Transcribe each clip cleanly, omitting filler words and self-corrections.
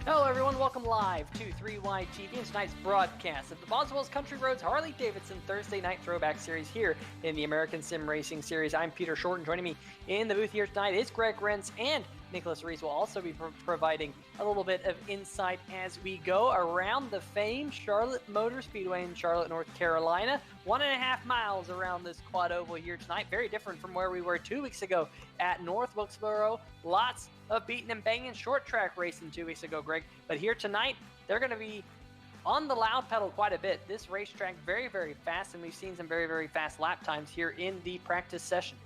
Hello everyone, welcome live to 3Y TV and tonight's broadcast of the Boswell's Country Roads Harley Davidson Thursday Night Throwback Series here in the American Sim Racing Series. I'm Peter Short, and joining me in the booth here tonight is Greg Rentz, and Nicholas Reese will also be providing a little bit of insight as we go around the famed Charlotte Motor Speedway in Charlotte, North Carolina. 1.5 miles around this quad oval here tonight. Very different from where we were 2 weeks ago at North Wilkesboro. Lots of beating and banging short track racing 2 weeks ago, Greg. But here tonight, they're going to be on the loud pedal quite a bit. This racetrack very, very fast, and we've seen some very, very fast lap times here in the practice session.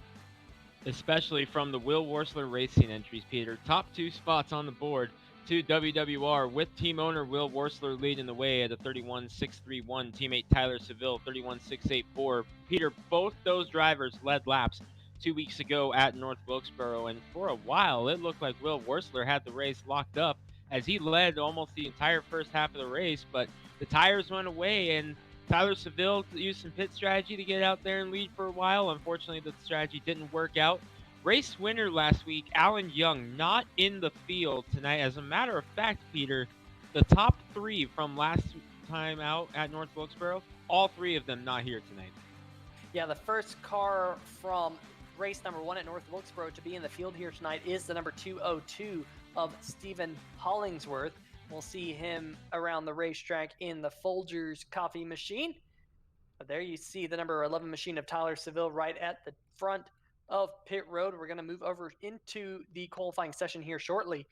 Especially from the Will Worsler Racing entries, Peter. Top two spots on the board to WWR with team owner Will Worsler leading the way at a 31.631. Teammate Tyler Seville 31.684. Peter, both those drivers led laps 2 weeks ago at North Wilkesboro, and for a while it looked like Will Worsler had the race locked up as he led almost the entire first half of the race, but the tires went away and Tyler Seville used some pit strategy to get out there and lead for a while. Unfortunately, the strategy didn't work out. Race winner last week, Alan Young, not in the field tonight. As a matter of fact, Peter, the top three from last time out at North Wilkesboro, all three of them not here tonight. Yeah, the first car from race number 1 at North Wilkesboro to be in the field here tonight is the number 202 of Stephen Hollingsworth. We'll see him around the racetrack in the Folgers coffee machine. But there you see the number 11 machine of Tyler Seville right at the front of pit road. We're going to move over into the qualifying session here shortly.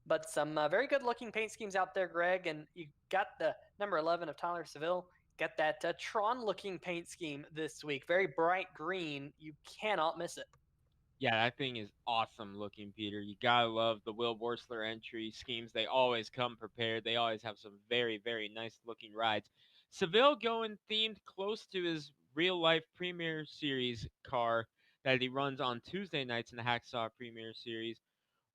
But some very good looking paint schemes out there, Greg. And you got the number 11 of Tyler Seville. Got that Tron looking paint scheme this week. Very bright green. You cannot miss it. Yeah, that thing is awesome looking, Peter. You gotta love the Will Worsler entry schemes. They always come prepared. They always have some very, very nice looking rides. Seville going themed close to his real life Premier Series car that he runs on Tuesday nights in the Hacksaw Premier Series.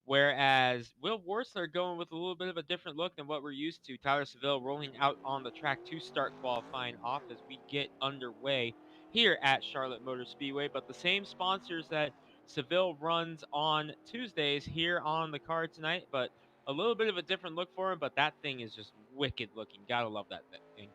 Whereas Will Worsler going with a little bit of a different look than what we're used to. Tyler Seville rolling out on the track to start qualifying off as we get underway here at Charlotte Motor Speedway. But the same sponsors that Seville runs on Tuesdays here on the card tonight, but a little bit of a different look for him. But that thing is just wicked looking. Gotta love that thing.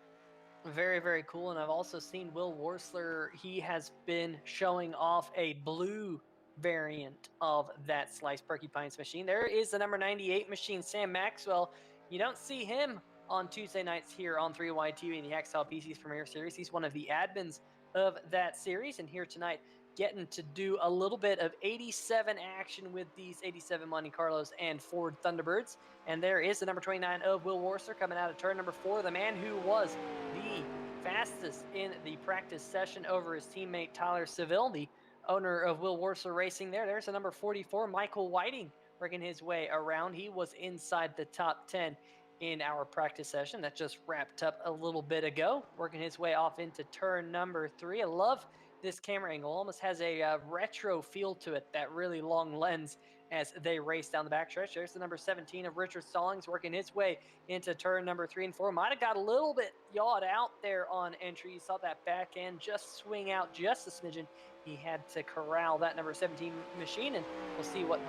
Very, very cool. And I've also seen Will Worsler. He has been showing off a blue variant of that Slice Porcupines machine. There is the number 98 machine, Sam Maxwell. You don't see him on Tuesday nights here on 3YTV in the XL PC's Premier Series. He's one of the admins of that series, and here tonight getting to do a little bit of 87 action with these 87 Monte Carlos and Ford Thunderbirds. And there is the number 29 of Will Worsler coming out of turn number 4, the man who was the fastest in the practice session over his teammate Tyler Seville, the owner of Will Worsler Racing there. There's the number 44, Michael Whiting, working his way around. He was inside the top 10 in our practice session that just wrapped up a little bit ago, working his way off into turn number 3. I love this camera angle. Almost has a retro feel to it, that really long lens as they race down the backstretch. There's the number 17 of Richard Stallings working his way into turn number 3 and 4. Might have got a little bit yawed out there on entry. You saw that back end just swing out just a smidgen. He had to corral that number 17 machine, and we'll see what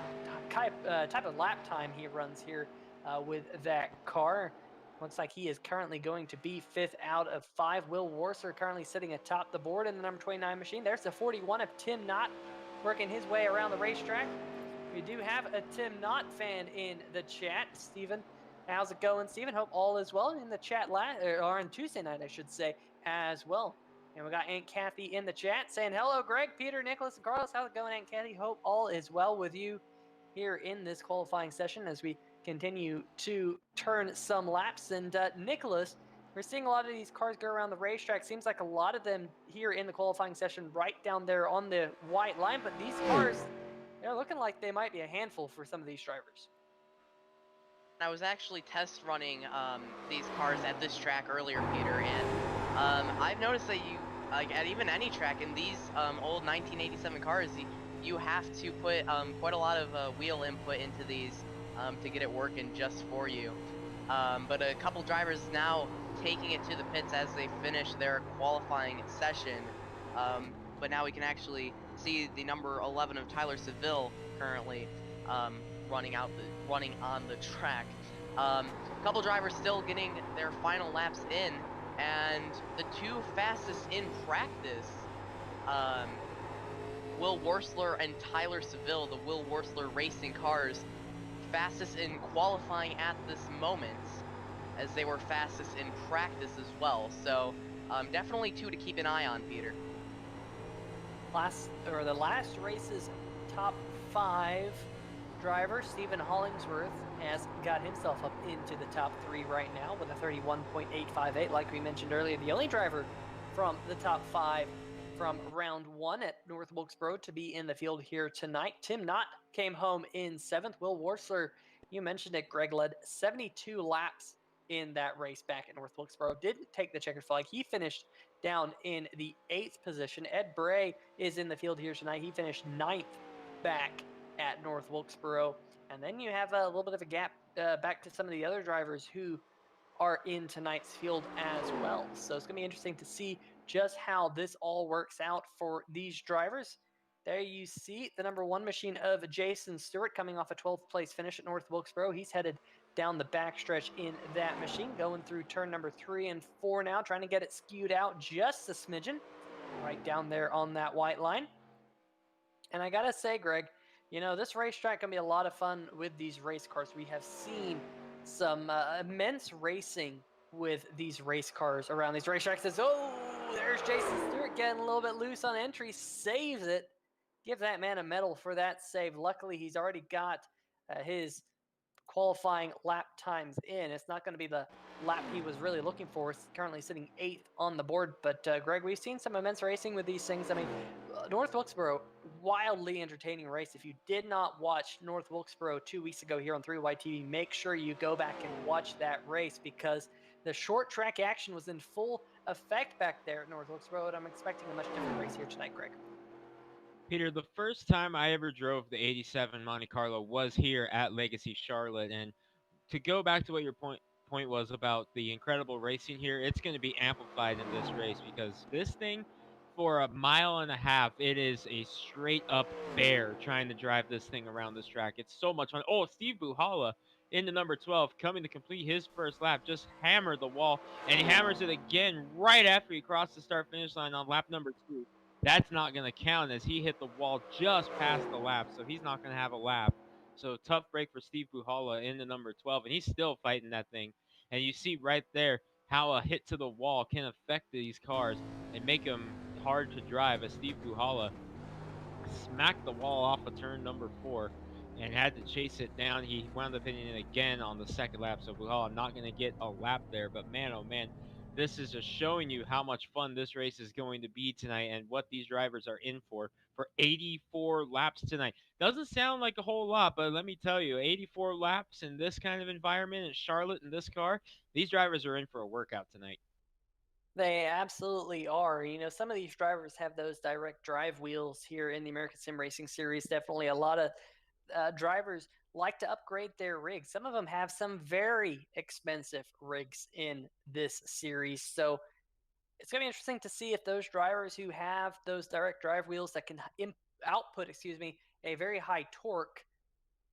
type of lap time he runs here with that car. Looks like he is currently going to be 5th out of 5. Will Worsler currently sitting atop the board in the number 29 machine. There's the 41 of Tim Knott working his way around the racetrack. We do have a Tim Knott fan in the chat. Steven, how's it going, Steven? Hope all is well in the chat or on Tuesday night, I should say, as well. And we got Aunt Kathy in the chat saying, hello, Greg, Peter, Nicholas, and Carlos. How's it going, Aunt Kathy? Hope all is well with you here in this qualifying session as we continue to turn some laps. And Nicholas, we're seeing a lot of these cars go around the racetrack. Seems like a lot of them here in the qualifying session right down there on the white line. But these cars, they're looking like they might be a handful for some of these drivers. I was actually test running these cars at this track earlier, Peter, and I've noticed that you, like at even any track in these old 1987 cars, you have to put quite a lot of wheel input into these to get it working just for you. But a couple drivers now taking it to the pits as they finish their qualifying session. But now we can actually see the number 11 of Tyler Seville currently running on the track. A couple drivers still getting their final laps in, and the two fastest in practice, Will Worsler and Tyler Seville, the Will Worsler Racing cars, fastest in qualifying at this moment, as they were fastest in practice as well. So definitely two to keep an eye on, Peter. The last race's top 5 driver, Stephen Hollingsworth, has got himself up into the top 3 right now with a 31.858. Like we mentioned earlier, the only driver from the top 5 from round 1 at North Wilkesboro to be in the field here tonight. Tim Knott came home in 7th. Will Worsler, you mentioned it, Greg, led 72 laps in that race back at North Wilkesboro. Didn't take the checkered flag. He finished down in the 8th position. Ed Bray is in the field here tonight. He finished 9th back at North Wilkesboro. And then you have a little bit of a gap back to some of the other drivers who are in tonight's field as well. So it's going to be interesting to see just how this all works out for these drivers. There you see the number 1 machine of Jason Stewart coming off a 12th place finish at North Wilkesboro. He's headed down the backstretch in that machine, going through turn number 3 and 4 now, trying to get it skewed out just a smidgen, right down there on that white line. And I gotta say, Greg, you know, this racetrack can be a lot of fun with these race cars. We have seen some immense racing with these race cars around these racetracks. There's Jason Stewart getting a little bit loose on entry, saves it. Give that man a medal for that save. Luckily, he's already got his qualifying lap times in. It's not going to be the lap he was really looking for. It's currently sitting 8th on the board. But Greg, we've seen some immense racing with these things. I mean, North Wilkesboro, wildly entertaining race. If you did not watch North Wilkesboro 2 weeks ago here on 3Y TV, make sure you go back and watch that race, because the short track action was in full effect back there at North Wilkesboro, and I'm expecting a much different race here tonight, Greg. Peter, the first time I ever drove the 87 Monte Carlo was here at Legacy Charlotte. And to go back to what your point was about the incredible racing here, it's going to be amplified in this race, because this thing, for a mile and a half, it is a straight up bear trying to drive this thing around this track. It's so much fun. Oh, Steve Buhala into number 12, coming to complete his first lap, just hammered the wall, and he hammers it again right after he crossed the start finish line on lap number 2. That's not going to count, as he hit the wall just past the lap, so he's not going to have a lap. So tough break for Steve Buhala in the number 12, and he's still fighting that thing. And you see right there how a hit to the wall can affect these cars and make them hard to drive, as Steve Buhala smacked the wall off of turn number 4 and had to chase it down. He wound up hitting it again on the second lap, so Buhala not going to get a lap there. But man, oh man, this is just showing you how much fun this race is going to be tonight and what these drivers are in for 84 laps tonight. Doesn't sound like a whole lot, but let me tell you, 84 laps in this kind of environment in Charlotte in this car, these drivers are in for a workout tonight. They absolutely are. You know, some of these drivers have those direct drive wheels here in the American Sim Racing Series. Definitely a lot of drivers like to upgrade their rigs. Some of them have some very expensive rigs in this series. So it's going to be interesting to see if those drivers who have those direct drive wheels that can output, a very high torque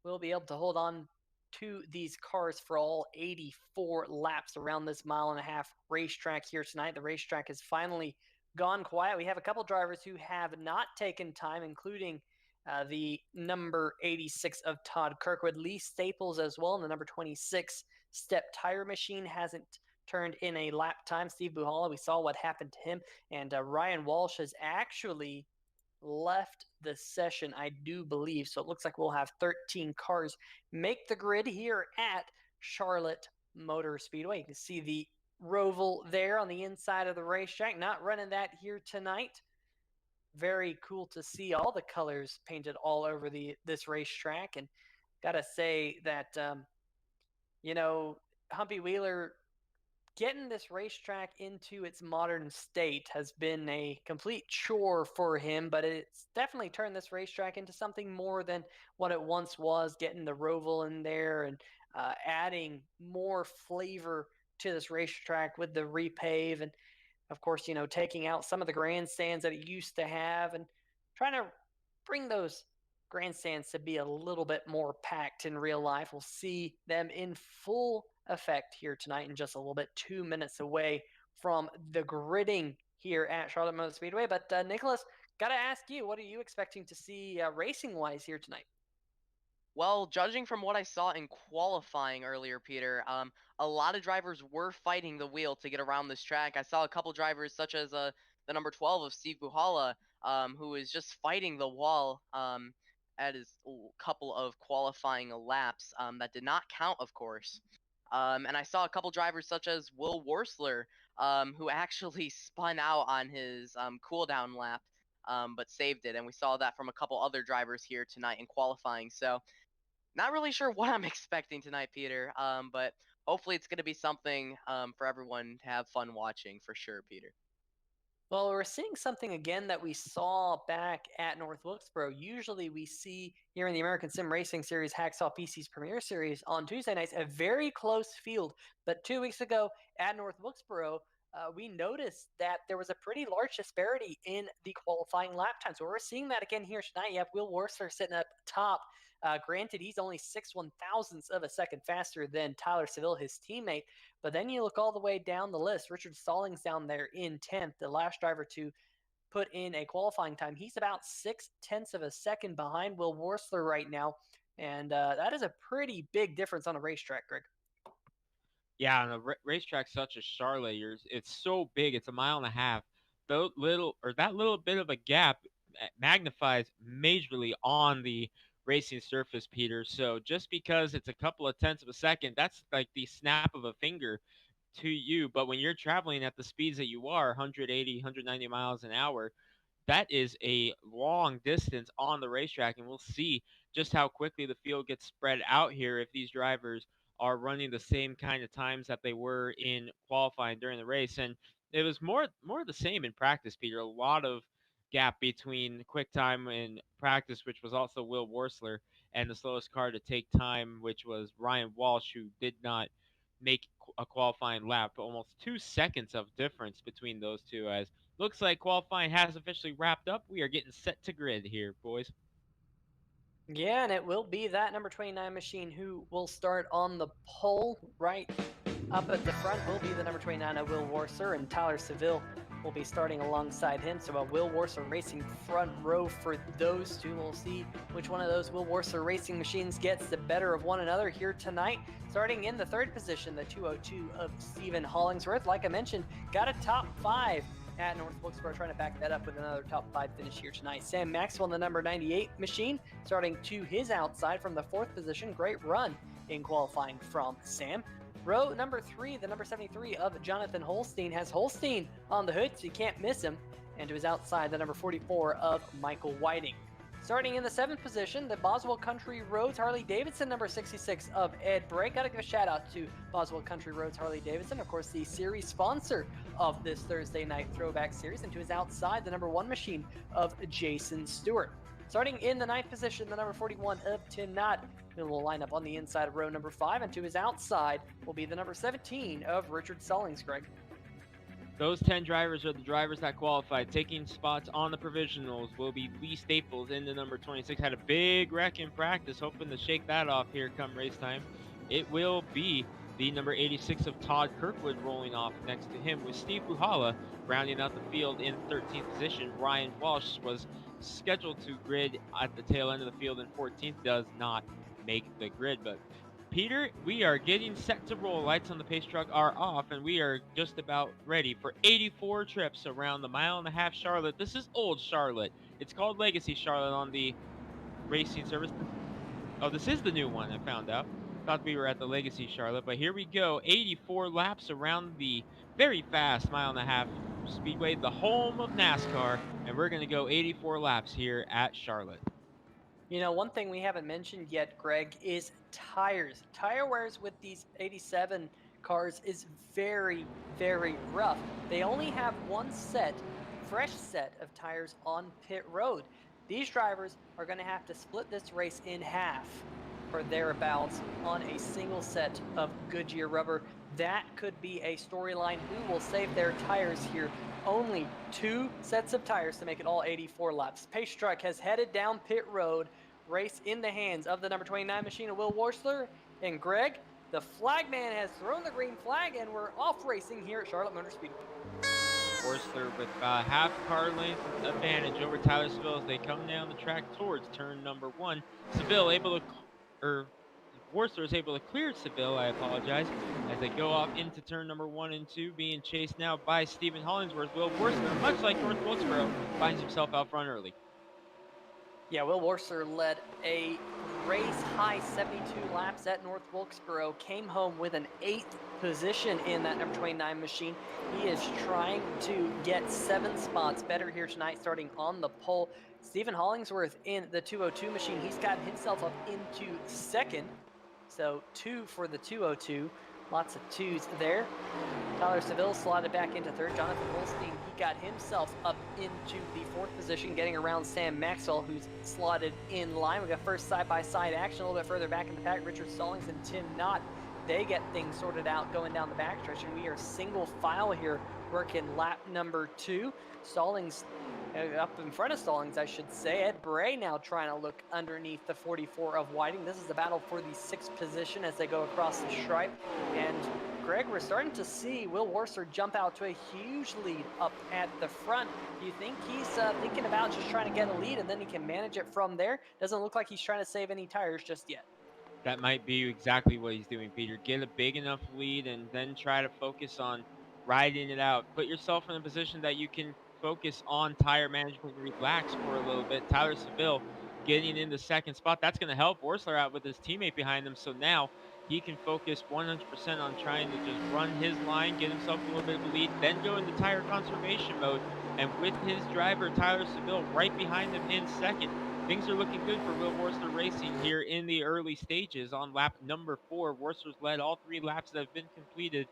will be able to hold on to these cars for all 84 laps around this mile and a half racetrack here tonight. The racetrack has finally gone quiet. We have a couple drivers who have not taken time, including the number 86 of Todd Kirkwood, Lee Staples as well, and the number 26 Step Tire Machine hasn't turned in a lap time. Steve Buhala, we saw what happened to him, and Ryan Walsh has actually left the session, I do believe. So it looks like we'll have 13 cars make the grid here at Charlotte Motor Speedway. You can see the Roval there on the inside of the racetrack. Not running that here tonight. Very cool to see all the colors painted all over this racetrack. And gotta say that Humpy Wheeler getting this racetrack into its modern state has been a complete chore for him, but it's definitely turned this racetrack into something more than what it once was, getting the Roval in there and adding more flavor to this racetrack with the repave, and of course, taking out some of the grandstands that it used to have and trying to bring those grandstands to be a little bit more packed in real life. We'll see them in full effect here tonight in just a little bit, 2 minutes away from the gridding here at Charlotte Motor Speedway. But Nicholas, got to ask you, what are you expecting to see racing-wise here tonight? Well, judging from what I saw in qualifying earlier, Peter, a lot of drivers were fighting the wheel to get around this track. I saw a couple drivers, such as the number 12 of Steve Buhala, who was just fighting the wall at his couple of qualifying laps that did not count, of course. And I saw a couple drivers, such as Will Worsler, who actually spun out on his cooldown lap, but saved it. And we saw that from a couple other drivers here tonight in qualifying. So, not really sure what I'm expecting tonight, Peter. But hopefully it's going to be something for everyone to have fun watching for sure, Peter. Well, we're seeing something again that we saw back at North Wilkesboro. Usually we see here in the American Sim Racing Series, Hacksaw PC's Premier Series on Tuesday nights, a very close field. But 2 weeks ago at North Wilkesboro, we noticed that there was a pretty large disparity in the qualifying lap time. So we're seeing that again here tonight. You have Will Worsler sitting up top. Granted, he's only 6/1000ths of a second faster than Tyler Seville, his teammate. But then you look all the way down the list. Richard Stallings down there in 10th, the last driver to put in a qualifying time. He's about 6/10ths of a second behind Will Worsler right now. And that is a pretty big difference on a racetrack, Greg. Yeah, on a racetrack such as Charlotte, it's so big. It's a mile and a half. That little bit of a gap magnifies majorly on the racing surface, Peter. So just because it's a couple of tenths of a second, that's like the snap of a finger to you. But when you're traveling at the speeds that you are, 180, 190 miles an hour, that is a long distance on the racetrack, and we'll see just how quickly the field gets spread out here if these drivers are running the same kind of times that they were in qualifying during the race. And it was more the same in practice, Peter. A lot of gap between quick time in practice, which was also Will Worsler, and the slowest car to take time, which was Ryan Walsh, who did not make a qualifying lap. Almost 2 seconds of difference between those two, as looks like qualifying has officially wrapped up. We are getting set to grid here, boys. Yeah, and it will be that number 29 machine who will start on the pole right up at the front. Will be the number 29 of Will Worsler, and Tyler Seville will be starting alongside him. So Will Worsler racing front row for those two. We'll see which one of those Will Worsler racing machines gets the better of one another here tonight. Starting in the third position, the 202 of Stephen Hollingsworth. Like I mentioned, got a top 5 at North Wilkesboro, trying to back that up with another top 5 finish here tonight. Sam Maxwell, the number 98 machine, starting to his outside from the 4th position. Great run in qualifying from Sam. Row number 3, the number 73 of Jonathan Holstein, has Holstein on the hood, so you can't miss him. And to his outside, the number 44 of Michael Whiting. Starting in the 7th position, the Boswell Country Roads Harley Davidson, number 66 of Ed Bray. Got to give a shout out to Boswell Country Roads Harley Davidson, of course, the series sponsor of this Thursday night throwback series. And to his outside, the number 1 machine of Jason Stewart. Starting in the 9th position, the number 41 of T.N.T, who will line up on the inside of row number 5. And to his outside will be the number 17 of Richard Stallings, Greg. Those 10 drivers are the drivers that qualified. Taking spots on the provisionals will be Lee Staples in the number 26. Had a big wreck in practice, hoping to shake that off here come race time. It will be the number 86 of Todd Kirkwood rolling off next to him, with Steve Buhala rounding out the field in 13th position. Ryan Walsh was scheduled to grid at the tail end of the field in 14th, does not make the grid. But Peter, we are getting set to roll. Lights on the pace truck are off, and we are just about ready for 84 trips around the mile-and-a-half Charlotte. This is old Charlotte. It's called Legacy Charlotte on the racing service. Oh, this is the new one, I found out. Thought we were at the Legacy Charlotte, but here we go. 84 laps around the very fast mile-and-a-half speedway, the home of NASCAR, and we're going to go 84 laps here at Charlotte. You know, one thing we haven't mentioned yet, Greg, is tires. Tire wears with these 87 cars is very, very rough. They only have one fresh set of tires on pit road. These drivers are going to have to split this race in half or thereabouts on a single set of Goodyear rubber. That could be a storyline. Who will save their tires here? Only 2 sets of tires to make it all 84 laps. Pace truck has headed down pit road race in the hands of the number 29 machine of Will Worsler. And Greg, the flagman has thrown the green flag, and we're off racing here at Charlotte Motor Speedway. Worsler with half car length advantage over Tyler Seville as they come down the track towards turn number 1. Seville able to, Worsler is able to clear Seville, I apologize, as they go off into turn number 1 and 2, being chased now by Stephen Hollingsworth. Will Worsler, much like North Wilkesboro, finds himself out front early. Yeah, Will Worsler led a race-high 72 laps at North Wilkesboro, came home with an 8th position in that number 29 machine. He is trying to get 7 spots better here tonight, starting on the pole. Stephen Hollingsworth in the 202 machine, he's gotten himself up into 2nd. So 2 for the 202. Lots of 2s there. Tyler Seville slotted back into 3rd. Jonathan Holstein, he got himself up into the 4th position, getting around Sam Maxwell, who's slotted in line. We got first side-by-side action a little bit further back in the pack. Richard Stallings and T.N.T, they get things sorted out going down the backstretch, and we are single file here working lap number 2. Stallings up in front of Stallings, I should say. Ed Bray now trying to look underneath the 44 of Whiting. This is the battle for the 6th position as they go across the stripe. And Greg, we're starting to see Will Worsler jump out to a huge lead up at the front. Do you think he's thinking about just trying to get a lead and then he can manage it from there? Doesn't look like he's trying to save any tires just yet. That might be exactly what he's doing, Peter. Get a big enough lead and then try to focus on riding it out. Put yourself in a position that you can focus on tire management and relax for a little bit. Tyler Seville getting in the 2nd spot. That's going to help Worsler out with his teammate behind him. So now he can focus 100% on trying to just run his line, get himself a little bit of a lead, then go into tire conservation mode. And with his driver, Tyler Seville, right behind him in 2nd, things are looking good for Will Worsler Racing here in the early stages. On lap number 4, Worsler's led all 3 laps that have been completed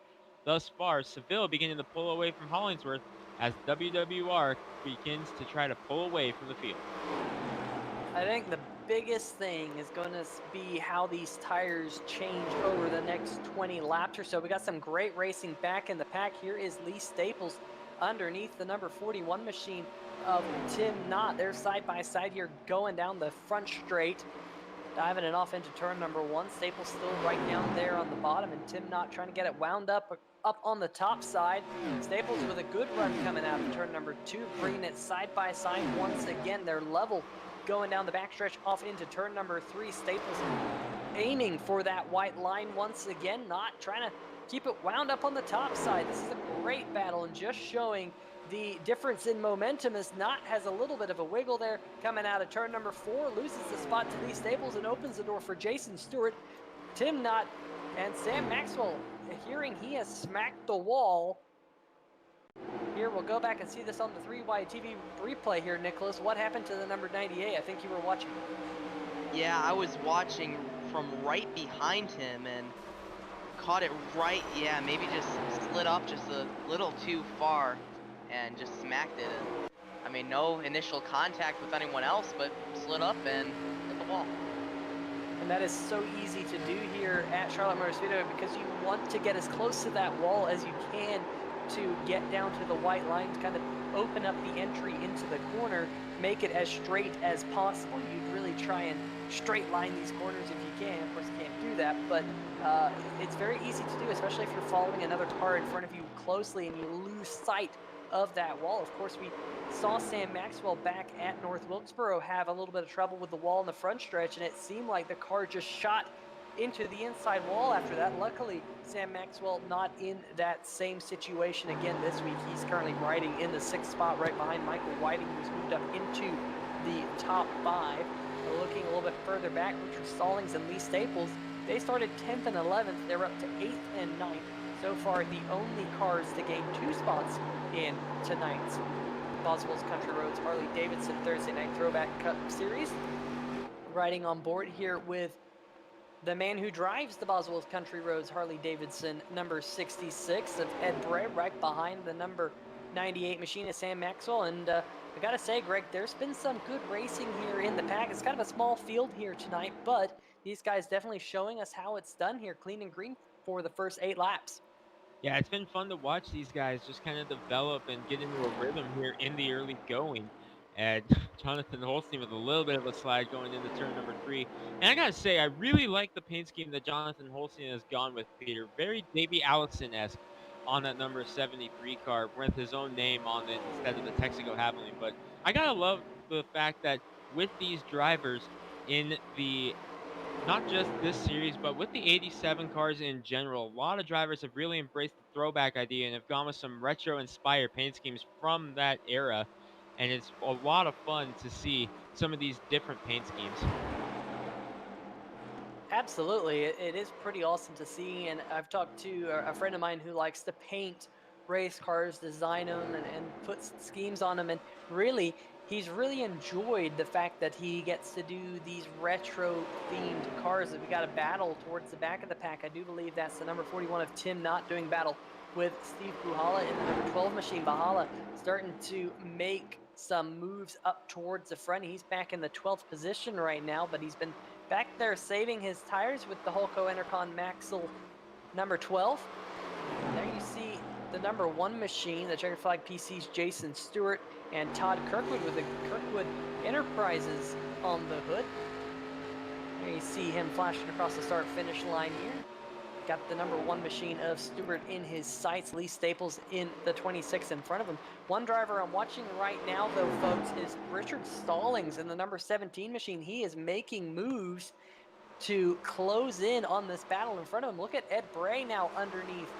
thus far. Seville beginning to pull away from Hollingsworth as WWR begins to try to pull away from the field. I think the biggest thing is going to be how these tires change over the next 20 laps or so. We got some great racing back in the pack. Here is Lee Staples underneath the number 41 machine of T.N.T. They're side by side here going down the front straight, diving it off into turn number 1. Staples still right down there on the bottom, and T.N.T. trying to get it wound up on the top side. Staples with a good run coming out of turn number 2, bringing it side by side once again. They're level going down the backstretch off into turn number 3. Staples aiming for that white line once again, not trying to keep it wound up on the top side. This is a great battle and just showing the difference in momentum as Knott has a little bit of a wiggle there coming out of turn number 4, loses the spot to Lee Staples and opens the door for Jason Stewart. Tim Knott and Sam Maxwell, hearing he has smacked the wall. Here, we'll go back and see this on the 3Y TV replay here, Nicholas. What happened to the number 98? I think you were watching. Yeah, I was watching from right behind him and caught it right, yeah, maybe just slid up just a little too far and just smacked it. And, I mean, no initial contact with anyone else, but slid up and hit the wall. And that is so easy to do here at Charlotte Motor Speedway because you want to get as close to that wall as you can to get down to the white line, to kind of open up the entry into the corner, make it as straight as possible. You'd really try and straight line these corners if you can. Of course, you can't do that, but it's very easy to do, especially if you're following another car in front of you closely and you lose sight of that wall. Of course, we saw Sam Maxwell back at North Wilkesboro have a little bit of trouble with the wall in the front stretch, and it seemed like the car just shot into the inside wall after that. Luckily, Sam Maxwell not in that same situation again this week. He's currently riding in the 6th spot right behind Michael Whiting, who's moved up into the top 5. Looking a little bit further back, Richard Stallings and Lee Staples, they started 10th and 11th. They're up to 8th and 9th. So far, the only cars to gain 2 spots in tonight's Boswell's Country Roads Harley Davidson Thursday Night Throwback Cup Series. Riding on board here with the man who drives the Boswell's Country Roads Harley Davidson, number 66 of Ed Bray, right behind the number 98 machine of Sam Maxwell. And I gotta say, Greg, there's been some good racing here in the pack. It's kind of a small field here tonight, but these guys definitely showing us how it's done here, clean and green for the first 8 laps. Yeah, it's been fun to watch these guys just kind of develop and get into a rhythm here in the early going. And Jonathan Holstein with a little bit of a slide going into turn number 3. And I gotta say, I really like the paint scheme that Jonathan Holstein has gone with, Peter. Very Davey Allison-esque on that number 73 car with his own name on it instead of the Texaco Havoline. But I gotta love the fact that with these drivers in the not just this series, but with the 87 cars in general, a lot of drivers have really embraced the throwback idea and have gone with some retro inspired paint schemes from that era. And it's a lot of fun to see some of these different paint schemes. Absolutely. It is pretty awesome to see. And I've talked to a friend of mine who likes to paint race cars, design them, and put schemes on them. And really, he's really enjoyed the fact that he gets to do these retro themed cars. That we got a battle towards the back of the pack. I do believe that's the number 41 of T.N.T doing battle with Steve Buhala in the number 12 machine. Buhala starting to make some moves up towards the front. He's back in the 12th position right now, but he's been back there saving his tires with the Holco Enercon Maxel number 12. There you see the number 1 machine, the Checker Flag PC's Jason Stewart and Todd Kirkwood with the Kirkwood Enterprises on the hood. There you see him flashing across the start-finish line here. Got the number 1 machine of Stewart in his sights. Lee Staples in the 26 in front of him. One driver I'm watching right now, though, folks, is Richard Stallings in the number 17 machine. He is making moves to close in on this battle in front of him. Look at Ed Bray now underneath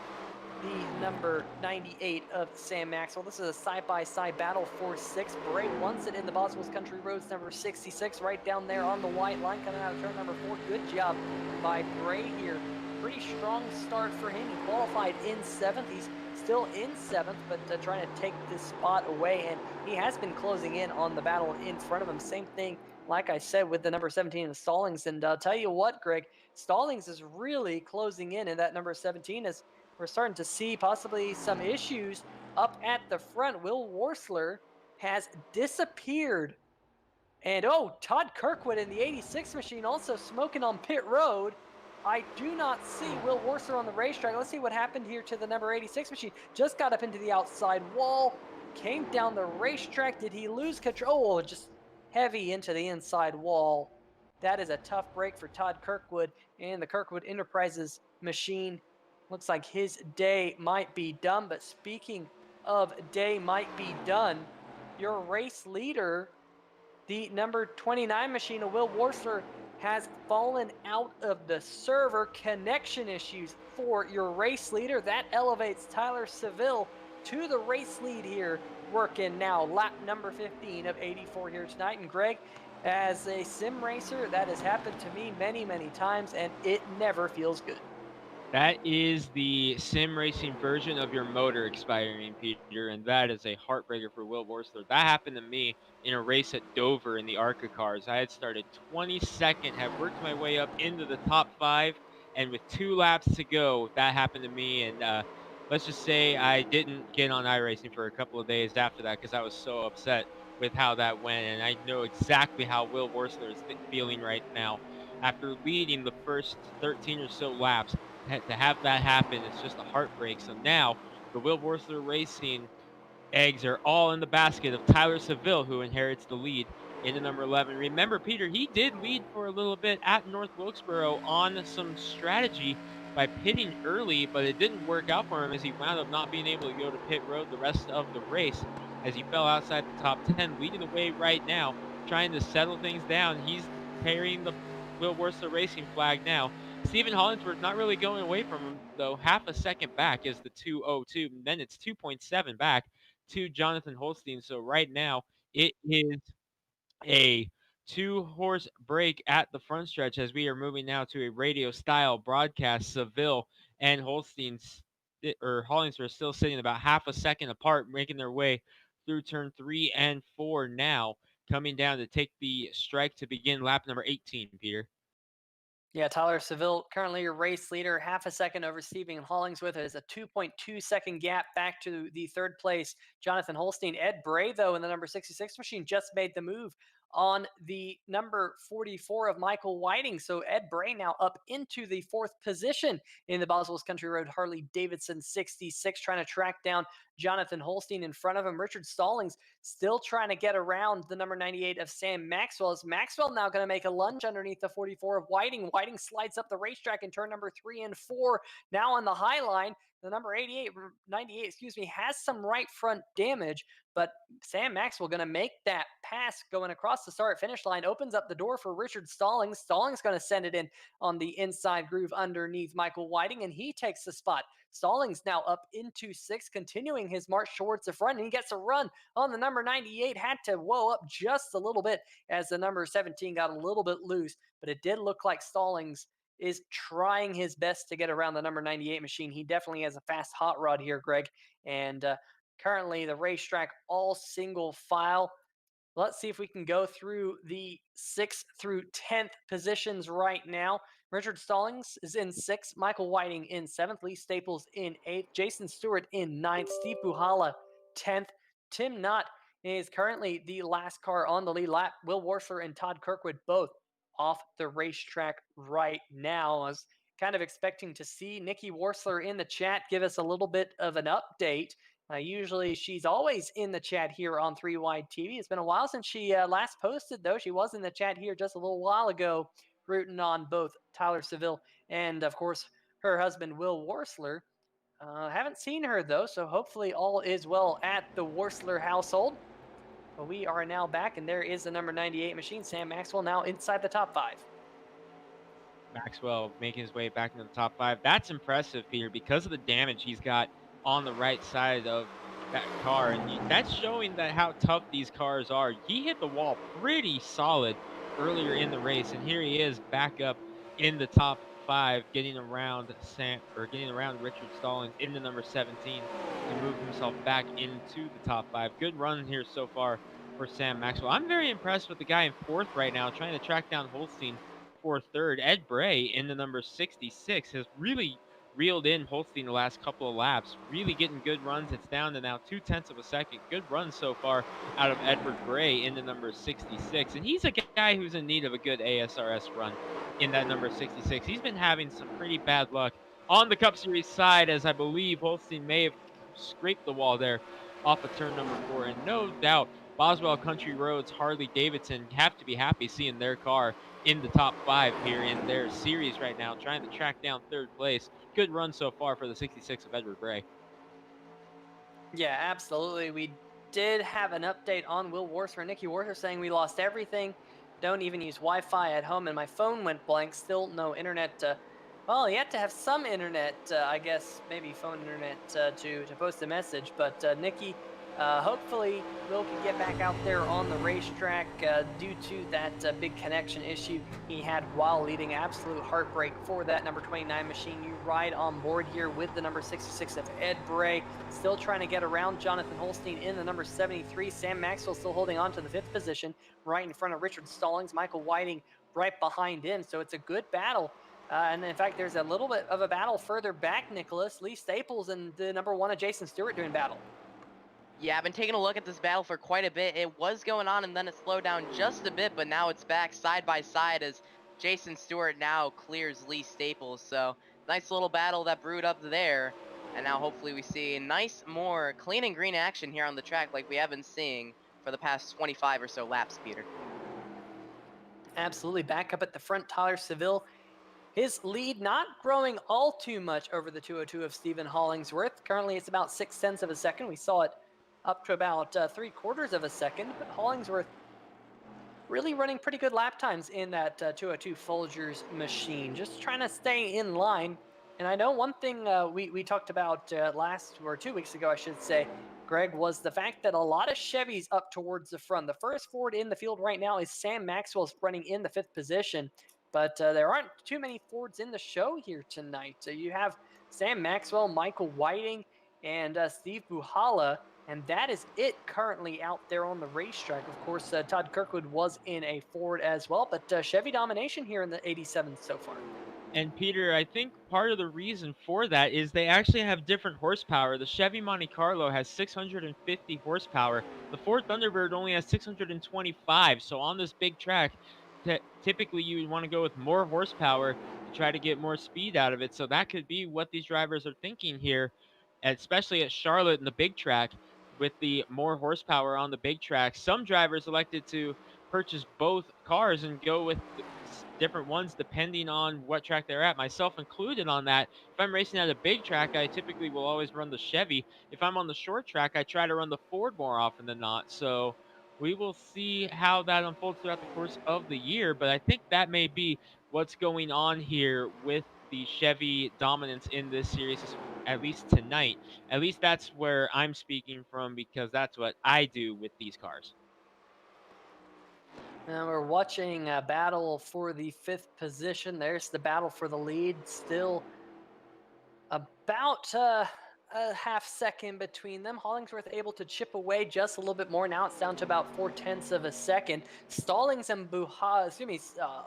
the number 98 of Sam Maxwell. This is a side-by-side battle for 6. Bray wants it in the Boswell's Country Roads number 66, right down there on the white line, coming out of turn number 4. Good job by Bray here. Pretty strong start for him. He qualified in 7th. He's still in 7th, but trying to take this spot away, and he has been closing in on the battle in front of him. Same thing, like I said, with the number 17 of Stallings. And I'll tell you what, Greg, Stallings is really closing in that number 17 as we're starting to see possibly some issues up at the front. Will Worsler has disappeared. And Todd Kirkwood in the 86 machine also smoking on pit road. I do not see Will Worsler on the racetrack. Let's see what happened here to the number 86 machine. Just got up into the outside wall, came down the racetrack. Did he lose control? Just heavy into the inside wall. That is a tough break for Todd Kirkwood and the Kirkwood Enterprises machine. Looks like his day might be done. But speaking of day might be done, your race leader, the number 29 machine of Will Worsler, has fallen out of the server. Connection issues for your race leader. That elevates Tyler Seville to the race lead here, working now lap number 15 of 84 here tonight. And Greg, as a sim racer, that has happened to me many, many times, and it never feels good. That is the sim racing version of your motor expiring, Peter, and that is a heartbreaker for Will Worsler. That happened to me in a race at Dover in the ARCA cars. I had started 22nd, had worked my way up into the top 5, and with 2 laps to go, that happened to me. And let's just say I didn't get on iRacing for a couple of days after that because I was so upset with how that went, and I know exactly how Will Worsler is feeling right now. After leading the first 13 or so laps, to have that happen, it's just a heartbreak. So now the Will Worsler Racing eggs are all in the basket of Tyler Seville, who inherits the lead in the number 11. Remember, Peter, he did lead for a little bit at North Wilkesboro on some strategy by pitting early, but it didn't work out for him as he wound up not being able to go to pit road the rest of the race as he fell outside the top 10, leading the way right now, trying to settle things down. He's carrying the Will Worsler Racing flag now. Stephen Hollingsworth not really going away from him, though. Half a second back is the 2:02. And then it's 2.7 back to Jonathan Holstein. So right now it is a 2-horse break at the front stretch as we are moving now to a radio style broadcast. Seville and Hollingsworth still sitting about half a second apart, making their way through turn 3 and 4 now, coming down to take the strike to begin lap number 18, Peter. Yeah, Tyler Seville, currently your race leader, half a second over Stephen Hollingsworth. It is a 2.2 second gap back to the third place, Jonathan Holstein. Ed Bray, though, in the number 66 machine, just made the move on the number 44 of Michael Whiting. So Ed Bray now up into the 4th position in the Boswell's Country Road Harley Davidson 66, trying to track down Jonathan Holstein in front of him. Richard Stallings still trying to get around the number 98 of Sam Maxwell. Is Maxwell now going to make a lunge underneath the 44 of Whiting? Whiting slides up the racetrack in turn number 3 and 4. Now on the high line, the number 98, has some right front damage, but Sam Maxwell going to make that pass going across the start finish line, opens up the door for Richard Stallings. Stallings going to send it in on the inside groove underneath Michael Whiting, and he takes the spot. Stallings now up into 6th, continuing his march towards the front, and he gets a run on the number 98. Had to whoa up just a little bit as the number 17 got a little bit loose, but it did look like Stallings is trying his best to get around the number 98 machine. He definitely has a fast hot rod here, Greg, and currently the racetrack all single file. Let's see if we can go through the 6th through 10th positions right now. Richard Stallings is in 6th, Michael Whiting in 7th, Lee Staples in 8th, Jason Stewart in 9th, Steve Buhala 10th, T.N.T is currently the last car on the lead lap. Will Worsler and Todd Kirkwood both off the racetrack right now. I was kind of expecting to see Nikki Worsler in the chat give us a little bit of an update. Usually she's always in the chat here on 3 Wide TV. It's been a while since she last posted, though. She was in the chat here just a little while ago, rooting on both Tyler Seville and, of course, her husband, Will Worsler. Haven't seen her, though, so hopefully all is well at the Worsler household. But we are now back, and there is the number 98 machine. Sam Maxwell now inside the top 5. Maxwell making his way back into the top 5. That's impressive, Peter, because of the damage he's got on the right side of that car. And that's showing that how tough these cars are. He hit the wall pretty solid earlier in the race, and here he is back up in the top 5, getting around Richard Stallings into number 17 to move himself back into the top 5. Good run here so far for Sam Maxwell. I'm very impressed with the guy in 4th right now, trying to track down Holstein for 3rd. Ed Bray in the number 66 has really reeled in Holstein the last couple of laps, really getting good runs. It's down to now 0.2 of a second. Good run so far out of Edward Bray in the number 66, and he's a guy who's in need of a good ASRS run in that number 66. He's been having some pretty bad luck on the Cup Series side, as I believe Holstein may have scraped the wall there off of turn number 4, and no doubt Boswell Country Roads Harley Davidson have to be happy seeing their car in the top 5 here in their series right now, trying to track down 3rd place. Good run so far for the 66 of Edward Bray. Yeah, absolutely. We did have an update on Will Worsler. Nikki Worsler saying we lost everything. Don't even use Wi-Fi at home, and my phone went blank. Still no internet. Well, you have to have some internet, I guess, maybe phone internet to post a message. But Nikki, hopefully Will can get back out there on the racetrack due to that big connection issue he had while leading. Absolute heartbreak for that number 29 machine. You ride on board here with the number 66 of Ed Bray. Still trying to get around Jonathan Holstein in the number 73. Sam Maxwell still holding on to the 5th position right in front of Richard Stallings. Michael Whiting right behind him. So it's a good battle. And in fact, there's a little bit of a battle further back, Nicholas. Lee Staples and the number 1 of Jason Stewart doing battle. Yeah, I've been taking a look at this battle for quite a bit. It was going on and then it slowed down just a bit, but now it's back side by side as Jason Stewart now clears Lee Staples. So nice little battle that brewed up there. And now hopefully we see nice more clean and green action here on the track like we have been seeing for the past 25 or so laps, Peter. Absolutely. Back up at the front, Tyler Seville. His lead not growing all too much over the 202 of Stephen Hollingsworth. Currently, it's about 0.6 of a second. We saw it up to about 3/4 of a second, but Hollingsworth really running pretty good lap times in that 202 Folgers machine, just trying to stay in line. And I know one thing we talked about last, or 2 weeks ago, I should say, Greg, was the fact that a lot of Chevys up towards the front. The first Ford in the field right now is Sam Maxwell's running in the 5th position. But there aren't too many Fords in the show here tonight. So you have Sam Maxwell, Michael Whiting, and Steve Buhala. And that is it currently out there on the racetrack. Of course, Todd Kirkwood was in a Ford as well. But Chevy domination here in the 87 so far. And Peter, I think part of the reason for that is they actually have different horsepower. The Chevy Monte Carlo has 650 horsepower. The Ford Thunderbird only has 625. So on this big track, typically you would want to go with more horsepower to try to get more speed out of it. So that could be what these drivers are thinking here. especially at Charlotte and the big track with the more horsepower on the big track. Some drivers elected to purchase both cars and go with different ones depending on what track they're at, myself included on that. If I'm racing at a big track, I typically will always run the Chevy. If I'm on the short track, I try to run the Ford more often than not. So we will see how that unfolds throughout the course of the year, but I think that may be what's going on here with the Chevy dominance in this series, at least tonight. At least that's where I'm speaking from, because that's what I do with these cars. Now we're watching a battle for the 5th position. There's the battle for the lead. Still about a half second between them. Hollingsworth able to chip away just a little bit more. Now it's down to about 0.4 of a second. Stallings and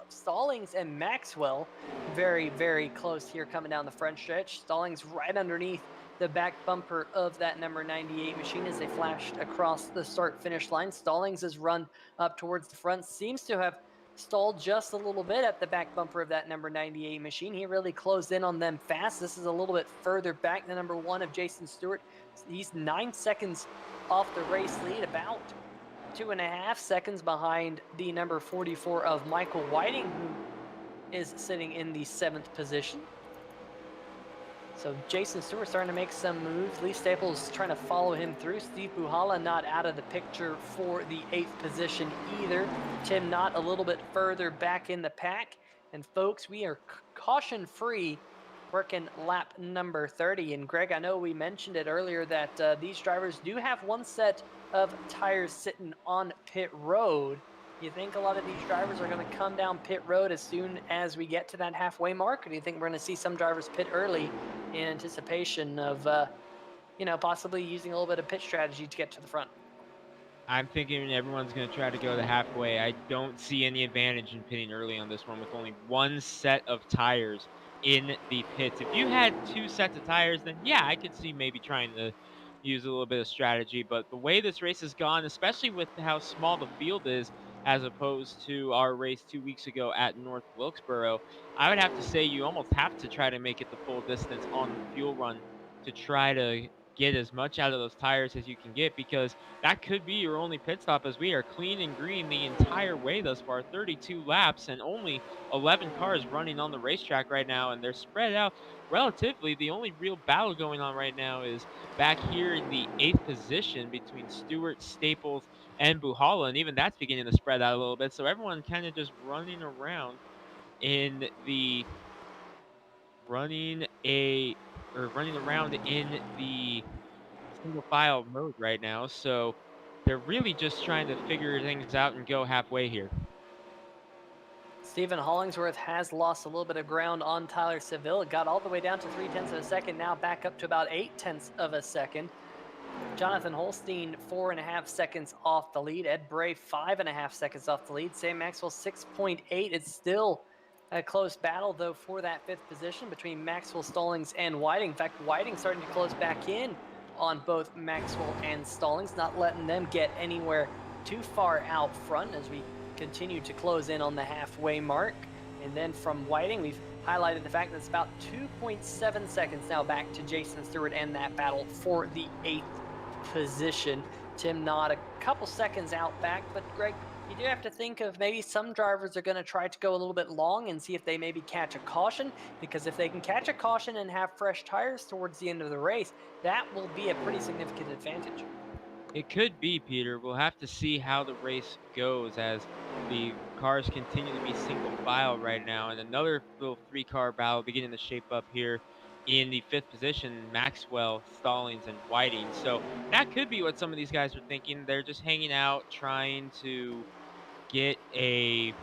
Stallings and Maxwell very, very close here coming down the front stretch. Stallings right underneath the back bumper of that number 98 machine as they flashed across the start-finish line. Stallings has run up towards the front, seems to have stalled just a little bit at the back bumper of that number 98 machine. He really closed in on them fast. This is a little bit further back than number 1 of Jason Stewart. He's 9 seconds off the race lead, about 2.5 seconds behind the number 44 of Michael Whiting, who is sitting in the 7th position. So Jason Stewart starting to make some moves. Lee Staples trying to follow him through. Steve Buhala not out of the picture for the 8th position either. T.N.T a little bit further back in the pack. And folks, we are caution-free working lap number 30. And Greg, I know we mentioned it earlier that these drivers do have one set of tires sitting on pit road. You think a lot of these drivers are going to come down pit road as soon as we get to that halfway mark? Or do you think we're going to see some drivers pit early in anticipation of, possibly using a little bit of pit strategy to get to the front? I'm thinking everyone's going to try to go the halfway. I don't see any advantage in pitting early on this one with only one set of tires in the pits. If you had 2 sets of tires, then yeah, I could see maybe trying to use a little bit of strategy. But the way this race has gone, especially with how small the field is, as opposed to our race 2 weeks ago at North Wilkesboro, I would have to say you almost have to try to make it the full distance on the fuel run to try to get as much out of those tires as you can get, because that could be your only pit stop, as we are clean and green the entire way thus far. 32 laps and only 11 cars running on the racetrack right now, and they're spread out relatively. The only real battle going on right now is back here in the 8th position between Stewart, Staples, and Buhala, and even that's beginning to spread out a little bit. So everyone kind of just running around in the running around in the single file mode right now. So they're really just trying to figure things out and go halfway here. Stephen Hollingsworth has lost a little bit of ground on Tyler Seville. It got all the way down to 0.3 of a second, now back up to about 0.8 of a second. Jonathan Holstein, 4.5 seconds off the lead. Ed Bray, 5.5 seconds off the lead. Sam Maxwell, 6.8. It's still a close battle, though, for that 5th position between Maxwell, Stallings, and Whiting. In fact, Whiting starting to close back in on both Maxwell and Stallings, not letting them get anywhere too far out front as we continue to close in on the halfway mark. And then from Whiting, we've highlighted the fact that it's about 2.7 seconds now back to Jason Stewart and that battle for the 8th position. T.N.T a couple seconds out back, but Greg, you do have to think of maybe some drivers are going to try to go a little bit long and see if they maybe catch a caution, because if they can catch a caution and have fresh tires towards the end of the race, that will be a pretty significant advantage. It could be, Peter. We'll have to see how the race goes as the cars continue to be single file right now, and another little 3-car battle beginning to shape up here in the 5th position, Maxwell, Stallings, and Whiting. So that could be what some of these guys are thinking. They're just hanging out, trying to get a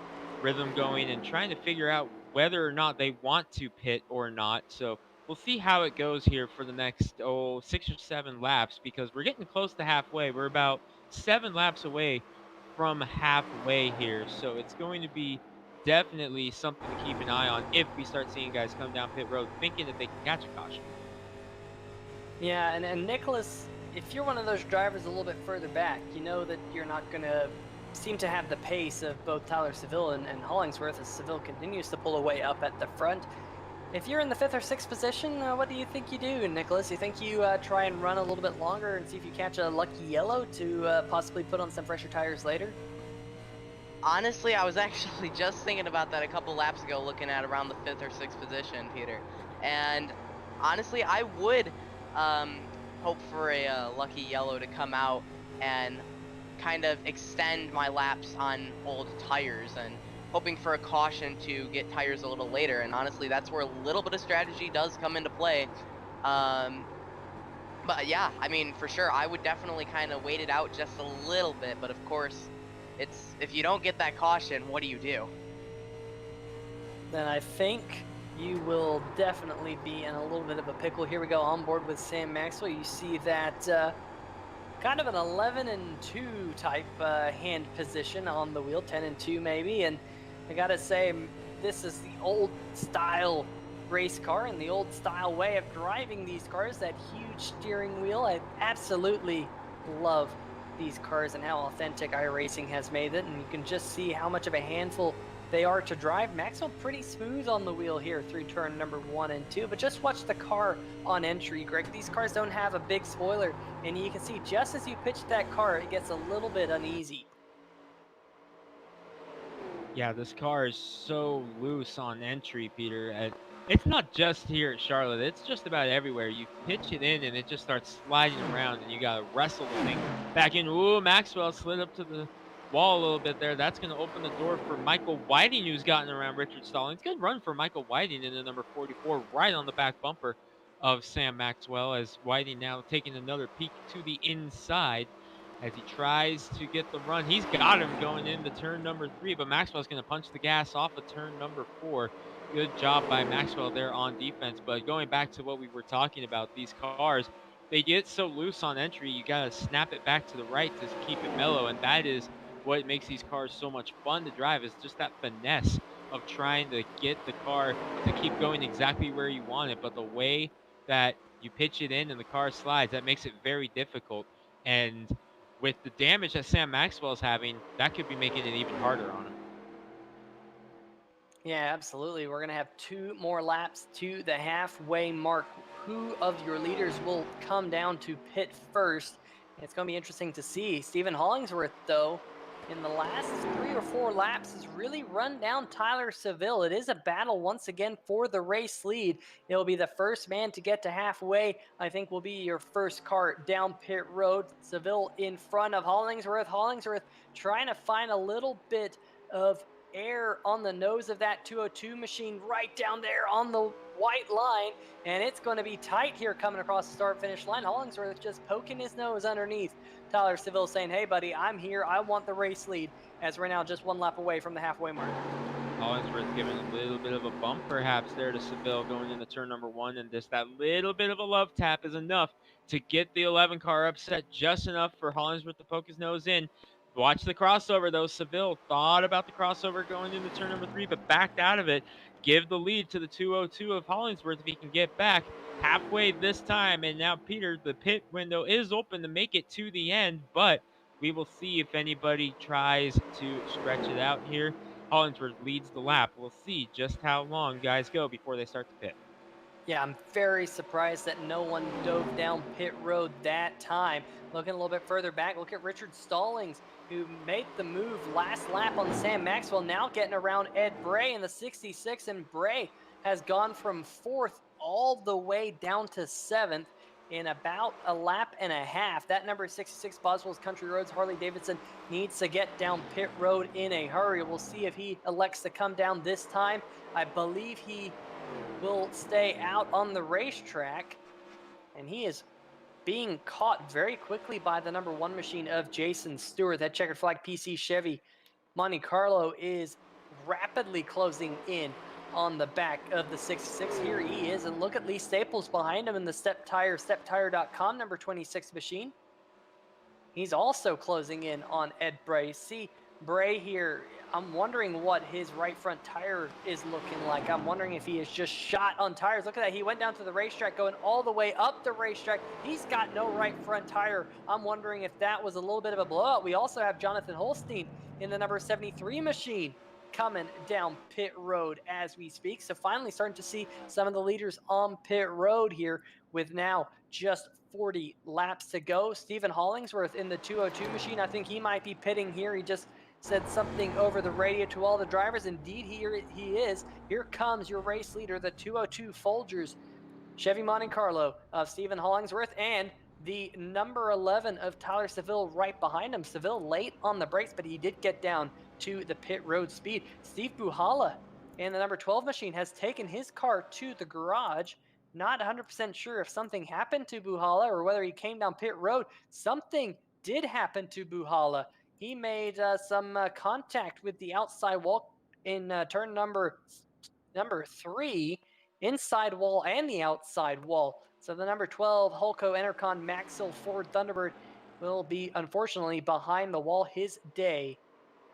rhythm going and trying to figure out whether or not they want to pit or not. So we'll see how it goes here for the next 6 or 7 laps, because we're getting close to halfway. We're about 7 laps away from halfway here, so it's going to be definitely something to keep an eye on if we start seeing guys come down pit road thinking that they can catch a caution. Yeah, and Nicholas, if you're one of those drivers a little bit further back, you know that you're not going to seem to have the pace of both Tyler Seville and Hollingsworth as Seville continues to pull away up at the front. If you're in the 5th or 6th position, what do you think you do, Nicholas? You think you try and run a little bit longer and see if you catch a lucky yellow to possibly put on some fresher tires later? Honestly, I was actually just thinking about that a couple laps ago, looking at around the 5th or 6th position, Peter. And honestly, I would hope for a lucky yellow to come out and kind of extend my laps on old tires, and hoping for a caution to get tires a little later. And honestly, that's where a little bit of strategy does come into play. Um, but yeah, I mean, for sure, I would definitely kind of wait it out just a little bit. But of course, it's if you don't get that caution, what do you do? Then I think you will definitely be in a little bit of a pickle. Here we go on board with Sam Maxwell. You see that kind of an 11 and 2 type hand position on the wheel, 10 and 2 maybe. And I gotta say, this is the old style race car and the old style way of driving these cars, that huge steering wheel. I absolutely love these cars and how authentic iRacing has made it, and you can just see how much of a handful they are to drive. Maxwell pretty smooth on the wheel here through turn number 1 and 2, but just watch the car on entry, Greg. These cars don't have a big spoiler, and you can see just as you pitch that car, it gets a little bit uneasy. Yeah, this car is so loose on entry, Peter. It's not just here at Charlotte. It's just about everywhere. You pitch it in, and it just starts sliding around, and you got to wrestle the thing back in. Ooh, Maxwell slid up to the wall a little bit there. That's going to open the door for Michael Whiting, who's gotten around Richard Stallings. Good run for Michael Whiting in the number 44, right on the back bumper of Sam Maxwell, as Whiting now taking another peek to the inside as he tries to get the run. He's got him going into turn number 3, but Maxwell's going to punch the gas off of turn number 4. Good job by Maxwell there on defense. But going back to what we were talking about, these cars, they get so loose on entry, you got to snap it back to the right to keep it mellow. And that is what makes these cars so much fun to drive, is just that finesse of trying to get the car to keep going exactly where you want it. But the way that you pitch it in and the car slides, that makes it very difficult. And with the damage that Sam Maxwell's having, that could be making it even harder on him. Yeah, absolutely. We're going to have 2 more laps to the halfway mark. Who of your leaders will come down to pit first? It's going to be interesting to see. Stephen Hollingsworth, though, in the last 3 or 4 laps has really run down Tyler Seville. It is a battle once again for the race lead. It'll be the first man to get to halfway, I think, will be your first car down pit road. Seville in front of Hollingsworth. Hollingsworth trying to find a little bit of air on the nose of that 202 machine right down there on the white line, and it's going to be tight here coming across the start finish line. Hollingsworth just poking his nose underneath. Tyler Seville saying, hey buddy, I'm here, I want the race lead, as we're now just 1 lap away from the halfway mark. Hollingsworth giving a little bit of a bump perhaps there to Seville going into turn number 1, and just that little bit of a love tap is enough to get the 11 car upset, just enough for Hollingsworth to poke his nose in. Watch the crossover, though. Seville thought about the crossover going into turn number 3, but backed out of it. Give the lead to the 202 of Hollingsworth if he can get back halfway this time. And now, Peter, the pit window is open to make it to the end, but we will see if anybody tries to stretch it out here. Hollingsworth leads the lap. We'll see just how long guys go before they start to pit. Yeah, I'm very surprised that no one dove down pit road that time. Looking a little bit further back, look at Richard Stallings, who made the move last lap on Sam Maxwell, now getting around Ed Bray in the 66, and Bray has gone from 4th all the way down to 7th in about a lap and a half. That number 66, Boswell's Country Roads, Harley Davidson, needs to get down pit road in a hurry. We'll see if he elects to come down this time. I believe he will stay out on the racetrack, and he is being caught very quickly by the number 1 machine of Jason Stewart. That checkered flag PC Chevy Monte Carlo is rapidly closing in on the back of the 66. Here he is, and look at Lee Staples behind him in the Step Tire, StepTire.com, number 26 machine. He's also closing in on Ed Bray. See Bray here, I'm wondering what his right front tire is looking like. I'm wondering if he is just shot on tires. Look at that. He went down to the racetrack, going all the way up the racetrack. He's got no right front tire. I'm wondering if that was a little bit of a blowout. We also have Jonathan Holstein in the number 73 machine coming down pit road as we speak. So finally starting to see some of the leaders on pit road here with now just 40 laps to go. Stephen Hollingsworth in the 202 machine. I think he might be pitting here. He just said something over the radio to all the drivers. Indeed, he is. Here comes your race leader, the 202 Folgers Chevy Monte Carlo of Stephen Hollingsworth, and the number 11 of Tyler Seville right behind him. Seville late on the brakes, but he did get down to the pit road speed. Steve Buhala in the number 12 machine has taken his car to the garage. Not 100% sure if something happened to Buhala or whether he came down pit road. Something did happen to Buhala. He made some contact with the outside wall in turn number 3, inside wall and the outside wall. So the number 12 Hulco Enercon Maxil Ford Thunderbird will be unfortunately behind the wall. His day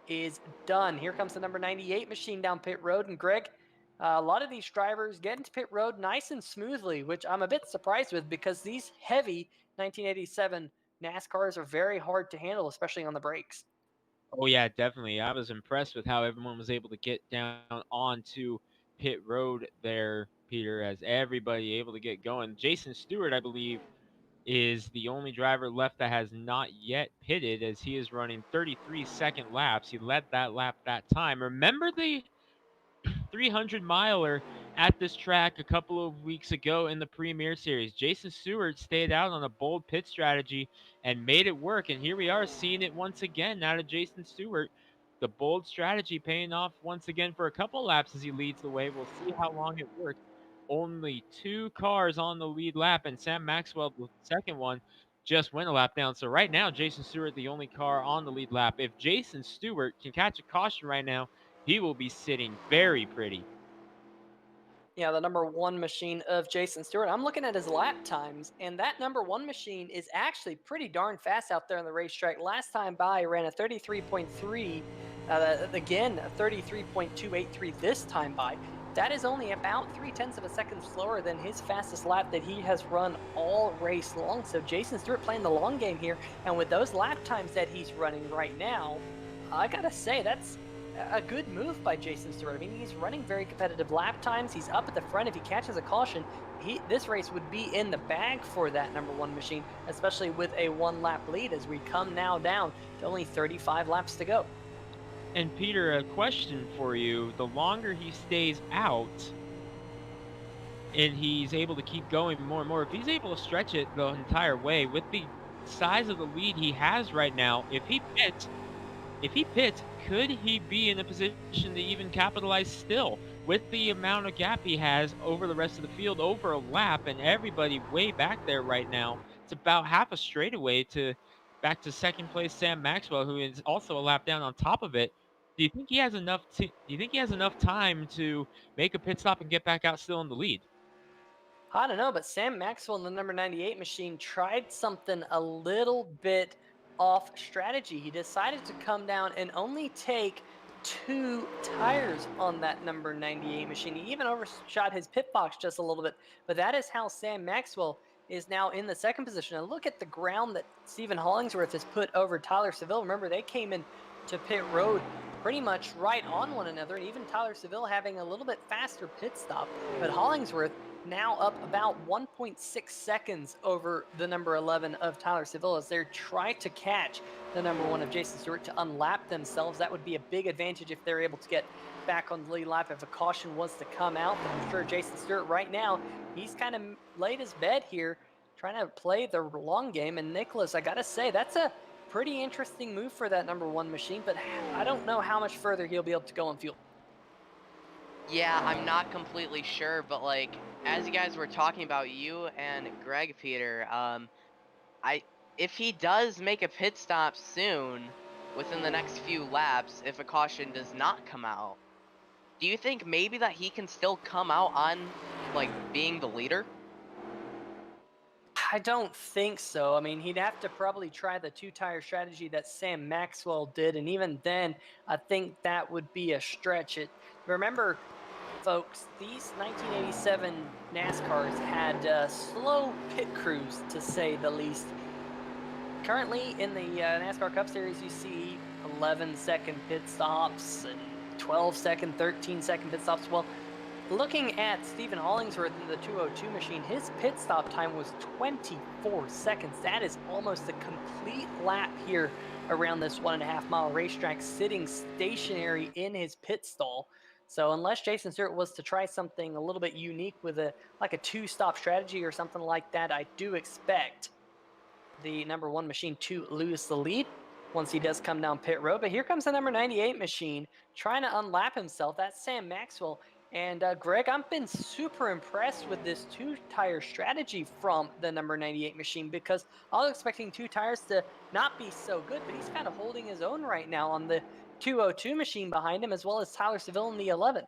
is done. Here comes the number 98 machine down pit road. And Greg, a lot of these drivers get into pit road nice and smoothly, which I'm a bit surprised with because these heavy 1987 NASCARs are very hard to handle, especially on the brakes. Oh yeah, definitely. I was impressed with how everyone was able to get down onto pit road there, Peter, as everybody able to get going. Jason Stewart, I believe, is the only driver left that has not yet pitted, as he is running 33-second laps. He led that lap that time. Remember the 300-miler at this track a couple of weeks ago in the Premier Series? Jason Stewart stayed out on a bold pit strategy and made it work, and here we are seeing it once again out of Jason Stewart. The bold strategy paying off once again for a couple laps as he leads the way. We'll see how long it works. Only 2 cars on the lead lap, and Sam Maxwell, the second one, just went a lap down. So right now, Jason Stewart, the only car on the lead lap. If Jason Stewart can catch a caution right now, he will be sitting very pretty. Yeah, the number 1 machine of Jason Stewart. I'm looking at his lap times, and that number 1 machine is actually pretty darn fast out there on the racetrack. Last time by, ran a 33.3, again, a 33.283 this time by. That is only about 0.3 of a second slower than his fastest lap that he has run all race long. So Jason Stewart playing the long game here, and with those lap times that he's running right now, I gotta say, that's a good move by Jason Stewart. I mean, he's running very competitive lap times. He's up at the front. If he catches a caution, this race would be in the bag for that number 1 machine, especially with a 1-lap lead as we come now down to only 35 laps to go. And Peter, a question for you. The longer he stays out and he's able to keep going more and more, if he's able to stretch it the entire way with the size of the lead he has right now, if he pits, could he be in a position to even capitalize still with the amount of gap he has over the rest of the field, over a lap, and everybody way back there right now? It's about half a straightaway back to second place Sam Maxwell, who is also a lap down on top of it. Do you think he has enough time to make a pit stop and get back out still in the lead? I don't know, but Sam Maxwell in the number 98 machine tried something a little bit off strategy. He decided to come down and only take 2 tires on that number 98 machine. He even overshot his pit box just a little bit, but that is how Sam Maxwell is now in the second position. And look at the ground that Stephen Hollingsworth has put over Tyler Seville. Remember, they came in to pit road pretty much right on one another, and even Tyler Seville having a little bit faster pit stop. But Hollingsworth now up about 1.6 seconds over the number 11 of Tyler Seville as they try to catch the number 1 of Jason Stewart to unlap themselves. That would be a big advantage if they're able to get back on the lead lap if a caution was to come out. But I'm sure Jason Stewart right now, he's kind of laid his bed here, trying to play the long game. And Nicholas, I gotta say, that's a pretty interesting move for that number 1 machine, but I don't know how much further he'll be able to go on fuel. Yeah, I'm not completely sure, but like, as you guys were talking about, you and Greg, Peter, if he does make a pit stop soon, within the next few laps, if a caution does not come out, do you think maybe that he can still come out on, like, being the leader? I don't think so. I mean, he'd have to probably try the 2-tire strategy that Sam Maxwell did, and even then, I think that would be a stretch. Remember, folks, these 1987 NASCARs had slow pit crews, to say the least. Currently, in the NASCAR Cup Series, you see 11-second pit stops and 12-second, 13-second pit stops. Well, looking at Stephen Hollingsworth in the 202 machine, his pit stop time was 24 seconds. That is almost a complete lap here around this 1.5-mile racetrack, sitting stationary in his pit stall. So unless Jason Stewart was to try something a little bit unique with a 2-stop strategy or something like that, I do expect the number 1 machine to lose the lead once he does come down pit road. But here comes the number 98 machine trying to unlap himself. That's Sam Maxwell. And Greg, I've been super impressed with this 2-tire strategy from the number 98 machine, because I was expecting 2 tires to not be so good, but he's kind of holding his own right now on the 202 machine behind him, as well as Tyler Seville in the 11.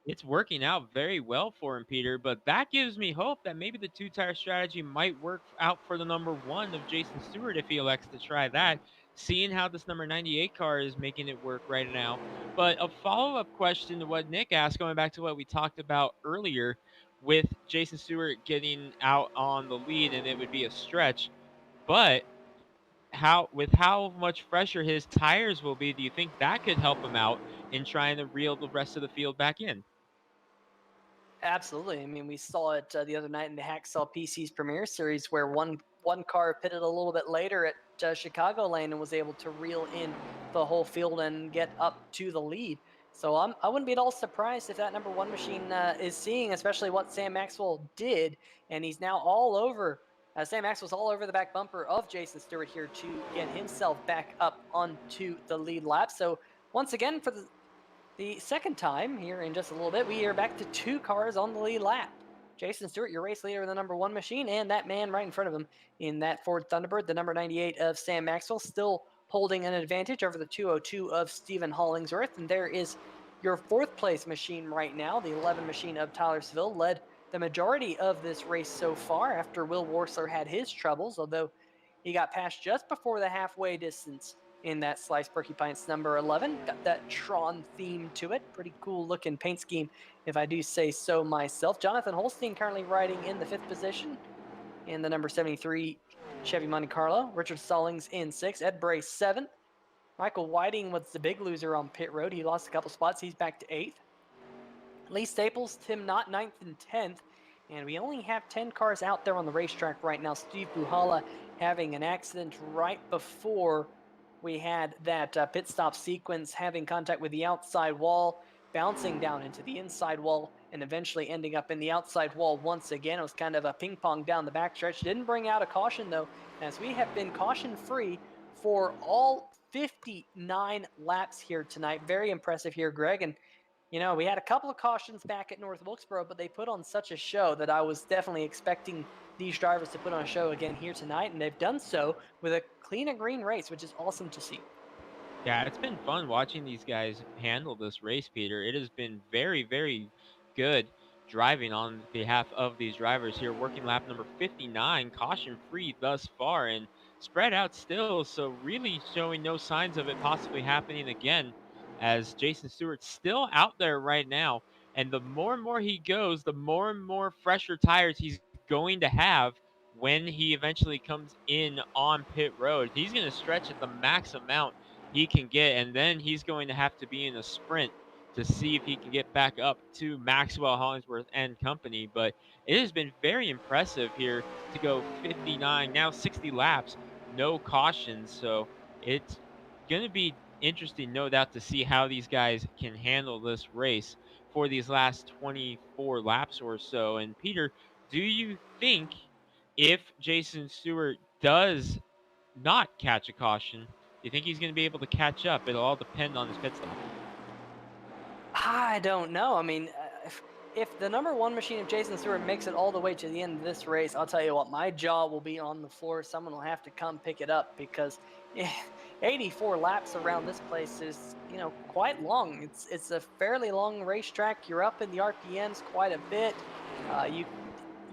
It's working out very well for him, Peter, but that gives me hope that maybe the 2-tire strategy might work out for the number 1 of Jason Stewart if he elects to try that, seeing how this number 98 car is making it work right now. But a follow-up question to what Nick asked, going back to what we talked about earlier with Jason Stewart getting out on the lead and it would be a stretch, but how much fresher his tires will be, do you think that could help him out in trying to reel the rest of the field back in? Absolutely. I mean, we saw it the other night in the Hacksaw PC's Premier Series, where one car pitted a little bit later at Chicago Lane and was able to reel in the whole field and get up to the lead. So I wouldn't be at all surprised if that number 1 machine is seeing, especially what Sam Maxwell did, and he's now all over. Sam Maxwell's all over the back bumper of Jason Stewart here to get himself back up onto the lead lap. So once again, for the second time here in just a little bit, we are back to 2 cars on the lead lap. Jason Stewart, your race leader in the number 1 machine, and that man right in front of him in that Ford Thunderbird, the number 98 of Sam Maxwell, still holding an advantage over the 202 of Stephen Hollingsworth. And there is your 4th place machine right now, the 11 machine of Tyler Seville, led the majority of this race so far after Will Worsler had his troubles, although he got passed just before the halfway distance in that Sliced Porcupines number 11. Got that Tron theme to it. Pretty cool looking paint scheme, if I do say so myself. Jonathan Holstein currently riding in the 5th position in the number 73 Chevy Monte Carlo. Richard Stallings in 6th. Ed Bray 7th. Michael Whiting was the big loser on pit road. He lost a couple spots. He's back to 8th. Lee Staples, Tim Knott 9th and 10th. And we only have 10 cars out there on the racetrack right now. Steve Buhala having an accident right before we had that pit stop sequence, having contact with the outside wall, bouncing down into the inside wall, and eventually ending up in the outside wall once again. It was kind of a ping pong down the backstretch. Didn't bring out a caution, though, as we have been caution-free for all 59 laps here tonight. Very impressive here, Greg. And we had a couple of cautions back at North Wilkesboro, but they put on such a show that I was definitely expecting these drivers to put on a show again here tonight, and they've done so with a clean and green race, which is awesome to see. Yeah, it's been fun watching these guys handle this race, Peter. It has been very, very good driving on behalf of these drivers here. Working lap number 59, caution free thus far, and spread out still. So really showing no signs of it possibly happening again, as Jason Stewart's still out there right now. And the more and more he goes, the more and more fresher tires he's going to have when he eventually comes in on pit road. He's going to stretch at the max amount he can get, and then he's going to have to be in a sprint to see if he can get back up to Maxwell, Hollingsworth, and company. But it has been very impressive here to go 59, now 60 laps, no cautions. So it's going to be interesting, no doubt, to see how these guys can handle this race for these last 24 laps or so. And Peter, do you think if Jason Stewart does not catch a caution, do you think he's going to be able to catch up? It'll all depend on his pit stop. I don't know. I mean, if the number 1 machine of Jason Stewart makes it all the way to the end of this race, I'll tell you what, my jaw will be on the floor. Someone will have to come pick it up, because 84 laps around this place is, quite long. It's a fairly long racetrack. You're up in the RPMs quite a bit.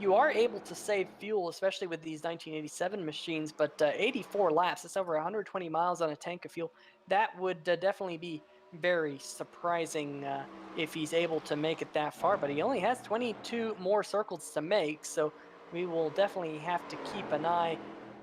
You are able to save fuel, especially with these 1987 machines, but 84 laps, that's over 120 miles on a tank of fuel. That would definitely be very surprising if he's able to make it that far, but he only has 22 more circles to make, so we will definitely have to keep an eye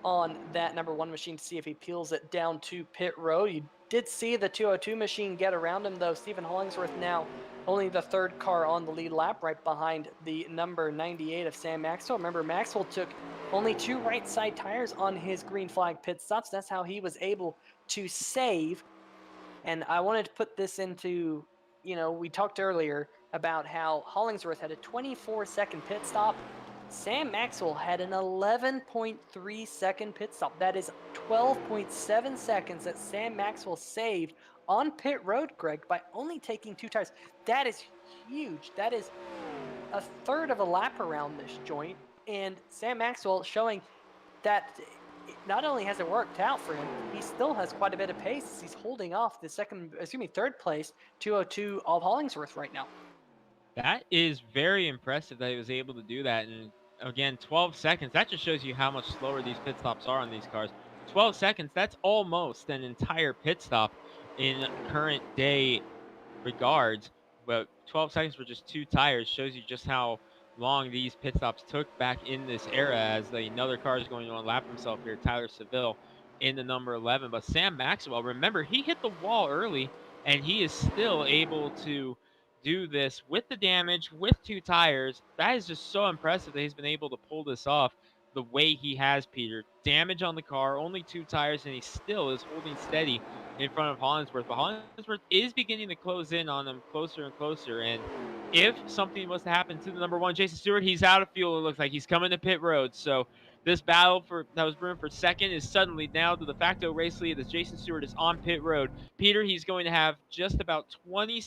on that number 1 machine to see if he peels it down to pit road. You did see the 202 machine get around him, though. Stephen Hollingsworth now only the 3rd car on the lead lap, right behind the number 98 of Sam Maxwell. Remember, Maxwell took only 2 right side tires on his green flag pit stops. That's how he was able to save. And I wanted to put this into, we talked earlier about how Hollingsworth had a 24-second pit stop. Sam Maxwell had an 11.3-second pit stop. That is 12.7 seconds that Sam Maxwell saved on pit road, Greg, by only taking 2 tires. That is huge. That is a third of a lap around this joint. And Sam Maxwell showing that not only has it worked out for him, he still has quite a bit of pace. He's holding off the 3rd place 202 of Hollingsworth right now. That is very impressive that he was able to do that. And again, 12 seconds. That just shows you how much slower these pit stops are on these cars. 12 seconds, that's almost an entire pit stop in current day regards. But 12 seconds for just 2 tires shows you just how long these pit stops took back in this era, as another car is going to unlap himself here, Tyler Seville in the number 11. But Sam Maxwell, remember, he hit the wall early, and he is still able to do this with the damage, with 2 tires. That is just so impressive that he's been able to pull this off the way he has, Peter. Damage on the car, only 2 tires, and he still is holding steady in front of Hollingsworth. But Hollingsworth is beginning to close in on him closer and closer. And if something was to happen to the number 1, Jason Stewart, he's out of fuel. It looks like he's coming to pit road. So this battle that was brewing for 2nd is suddenly now the de facto race lead as Jason Stewart is on pit road. Peter, he's going to have just about 20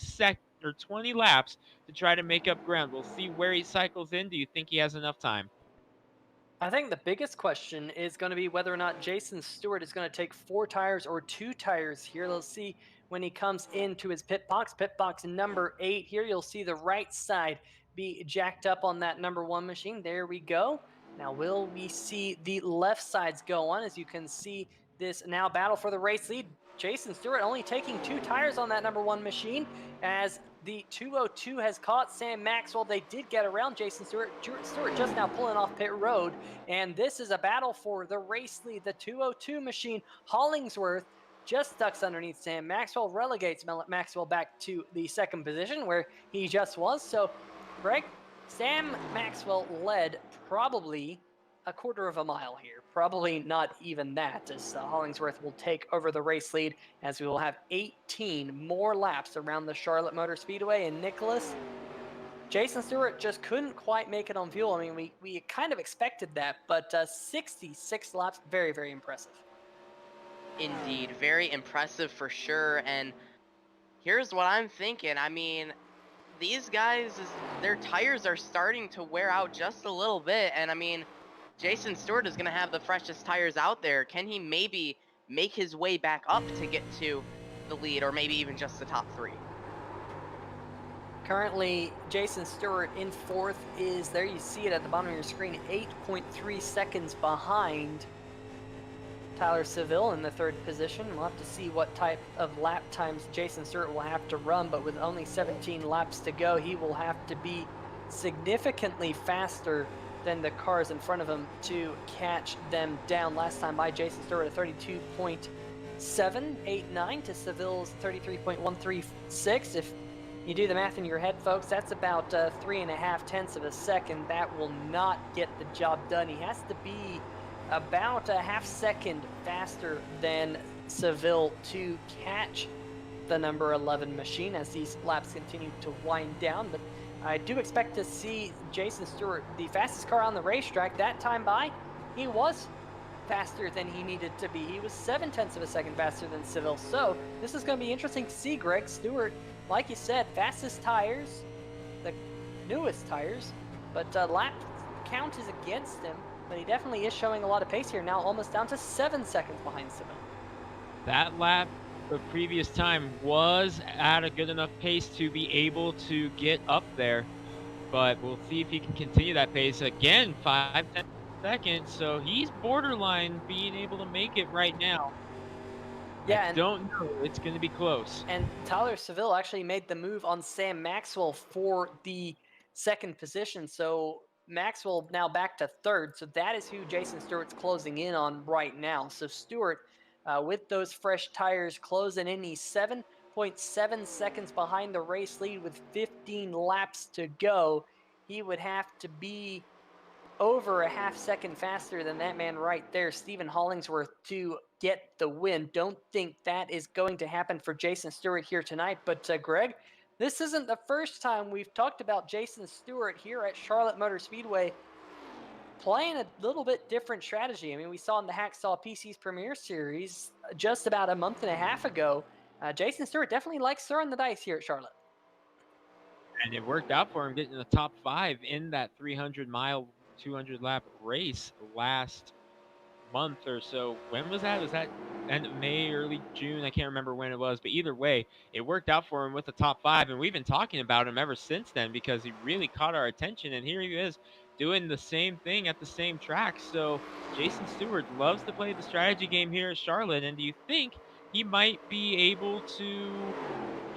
laps to try to make up ground. We'll see where he cycles in. Do you think he has enough time? I think the biggest question is going to be whether or not Jason Stewart is going to take 4 tires or 2 tires here. Let's see when he comes into his pit box number 8 here. You'll see the right side be jacked up on that number 1 machine. There we go. Now, will we see the left sides go on? As you can see, this now battle for the race lead. Jason Stewart only taking 2 tires on that number 1 machine, as the 202 has caught Sam Maxwell. They did get around Jason Stewart. Stewart just now pulling off pit road, and this is a battle for the race lead. The 202 machine, Hollingsworth, just ducks underneath Sam Maxwell, relegates Maxwell back to the 2nd position where he just was. So, Greg, Sam Maxwell led probably a quarter of a mile here. Probably not even that, as Hollingsworth will take over the race lead, as we will have 18 more laps around the Charlotte Motor Speedway. And Nicholas, Jason Stewart just couldn't quite make it on fuel. I mean, we kind of expected that, but 66 laps, very, very impressive. Indeed, very impressive for sure. And here's what I'm thinking. I mean, these guys, their tires are starting to wear out just a little bit, and I mean, Jason Stewart is going to have the freshest tires out there. Can he maybe make his way back up to get to the lead, or maybe even just the top 3? Currently, Jason Stewart in 4th is, there you see it at the bottom of your screen, 8.3 seconds behind Tyler Seville in the 3rd position. We'll have to see what type of lap times Jason Stewart will have to run, but with only 17 laps to go, he will have to be significantly faster than the cars in front of him to catch them down. Last time by, Jason Stewart a 32.789 to Seville's 33.136. If you do the math in your head, folks, that's about 3.5 tenths of a second. That will not get the job done. He has to be about a half second faster than Seville to catch the number 11 machine as these laps continue to wind down. But I do expect to see Jason Stewart, the fastest car on the racetrack, that time by. He was faster than he needed to be. He was 7 tenths of a second faster than Seville. So this is going to be interesting to see. Greg Stewart, like you said, fastest tires, the newest tires, but lap count is against him. But he definitely is showing a lot of pace here now, almost down to 7 seconds behind Seville. That lap the previous time was at a good enough pace to be able to get up there, but we'll see if he can continue that pace. Again, 5-10 seconds, so he's borderline being able to make it right now. Yeah, I don't know. It's going to be close. And Tyler Seville actually made the move on Sam Maxwell for the 2nd position, so Maxwell now back to third, so that is who Jason Stewart's closing in on right now. So Stewart, with those fresh tires, closing in. He's 7.7 seconds behind the race lead with 15 laps to go. He would have to be over a half second faster than that man right there, Stephen Hollingsworth, to get the win. Don't think that is going to happen for Jason Stewart here tonight. But Greg, this isn't the first time we've talked about Jason Stewart here at Charlotte Motor Speedway playing a little bit different strategy. I mean, we saw in the Hacksaw PC's Premier Series just about a month and a half ago. Jason Stewart definitely likes throwing the dice here at Charlotte. And it worked out for him getting in the top 5 in that 300-mile, 200-lap race last month or so. When was that? Was that end of May, early June? I can't remember when it was, but either way, it worked out for him with the top 5, and we've been talking about him ever since then because he really caught our attention, and here he is doing the same thing at the same track. So Jason Stewart loves to play the strategy game here at Charlotte, and do you think he might be able to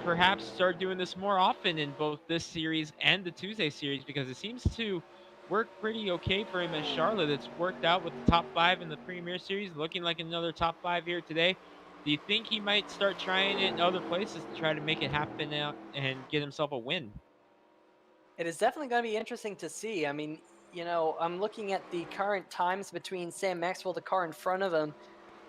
perhaps start doing this more often in both this series and the Tuesday series, because it seems to work pretty okay for him at Charlotte? It's worked out with the top 5 in the Premier Series, looking like another top 5 here today. Do you think he might start trying it in other places to try to make it happen out and get himself a win? It is definitely going to be interesting to see. I mean, I'm looking at the current times between Sam Maxwell, the car in front of him.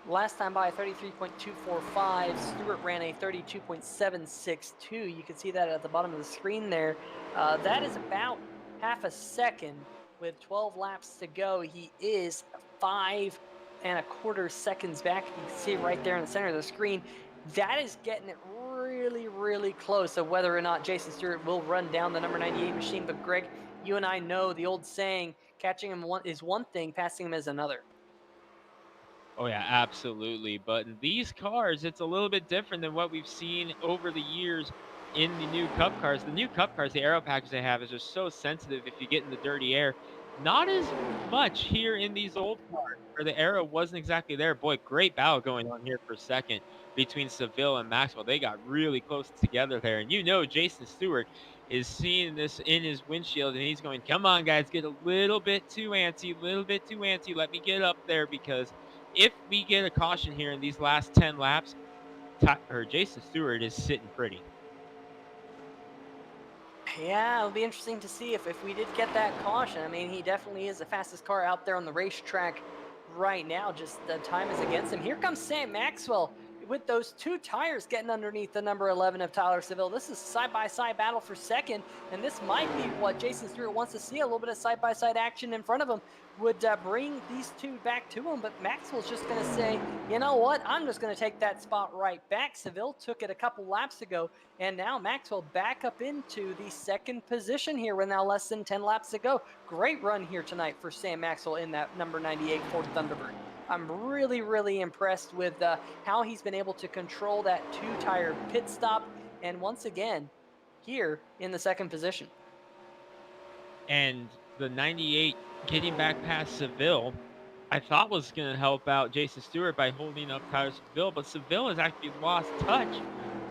Last time by 33.245. Stewart ran a 32.762. You can see that at the bottom of the screen there. That is about half a second with 12 laps to go. He is 5.25 seconds back. You can see it right there in the center of the screen. That is getting it really, really close of whether or not Jason Stewart will run down the number 98 machine. But Greg, you and I know the old saying, catching him is one thing, passing him is another. Oh, yeah, absolutely. But in these cars, it's a little bit different than what we've seen over the years in the new Cup cars. The new Cup cars, the aero package they have is just so sensitive if you get in the dirty air. Not as much here in these old cars where the aero wasn't exactly there. Boy, great battle going on here for a second between Seville and Maxwell. They got really close together there. And Jason Stewart is seeing this in his windshield, and he's going, come on, guys, get a little bit too antsy, Let me get up there, because if we get a caution here in these last 10 laps, Jason Stewart is sitting pretty. Yeah, it'll be interesting to see if we did get that caution. I mean, he definitely is the fastest car out there on the racetrack right now. Just the time is against him. Here comes Sam Maxwell with those 2 tires getting underneath the number 11 of Tyler Seville. This is side-by-side battle for second, and this might be what Jason Stewart wants to see. A little bit of side-by-side action in front of him would bring these 2 back to him, but Maxwell's just going to say, you know what, I'm just going to take that spot right back. Seville took it a couple laps ago, and now Maxwell back up into the second position here with now less than 10 laps to go. Great run here tonight for Sam Maxwell in that number 98 Ford Thunderbird. I'm really, really impressed with how he's been able to control that 2-tire pit stop, and once again, here in the second position. And the 98 getting back past Seville, I thought was going to help out Jason Stewart by holding up Tyler Seville, but Seville has actually lost touch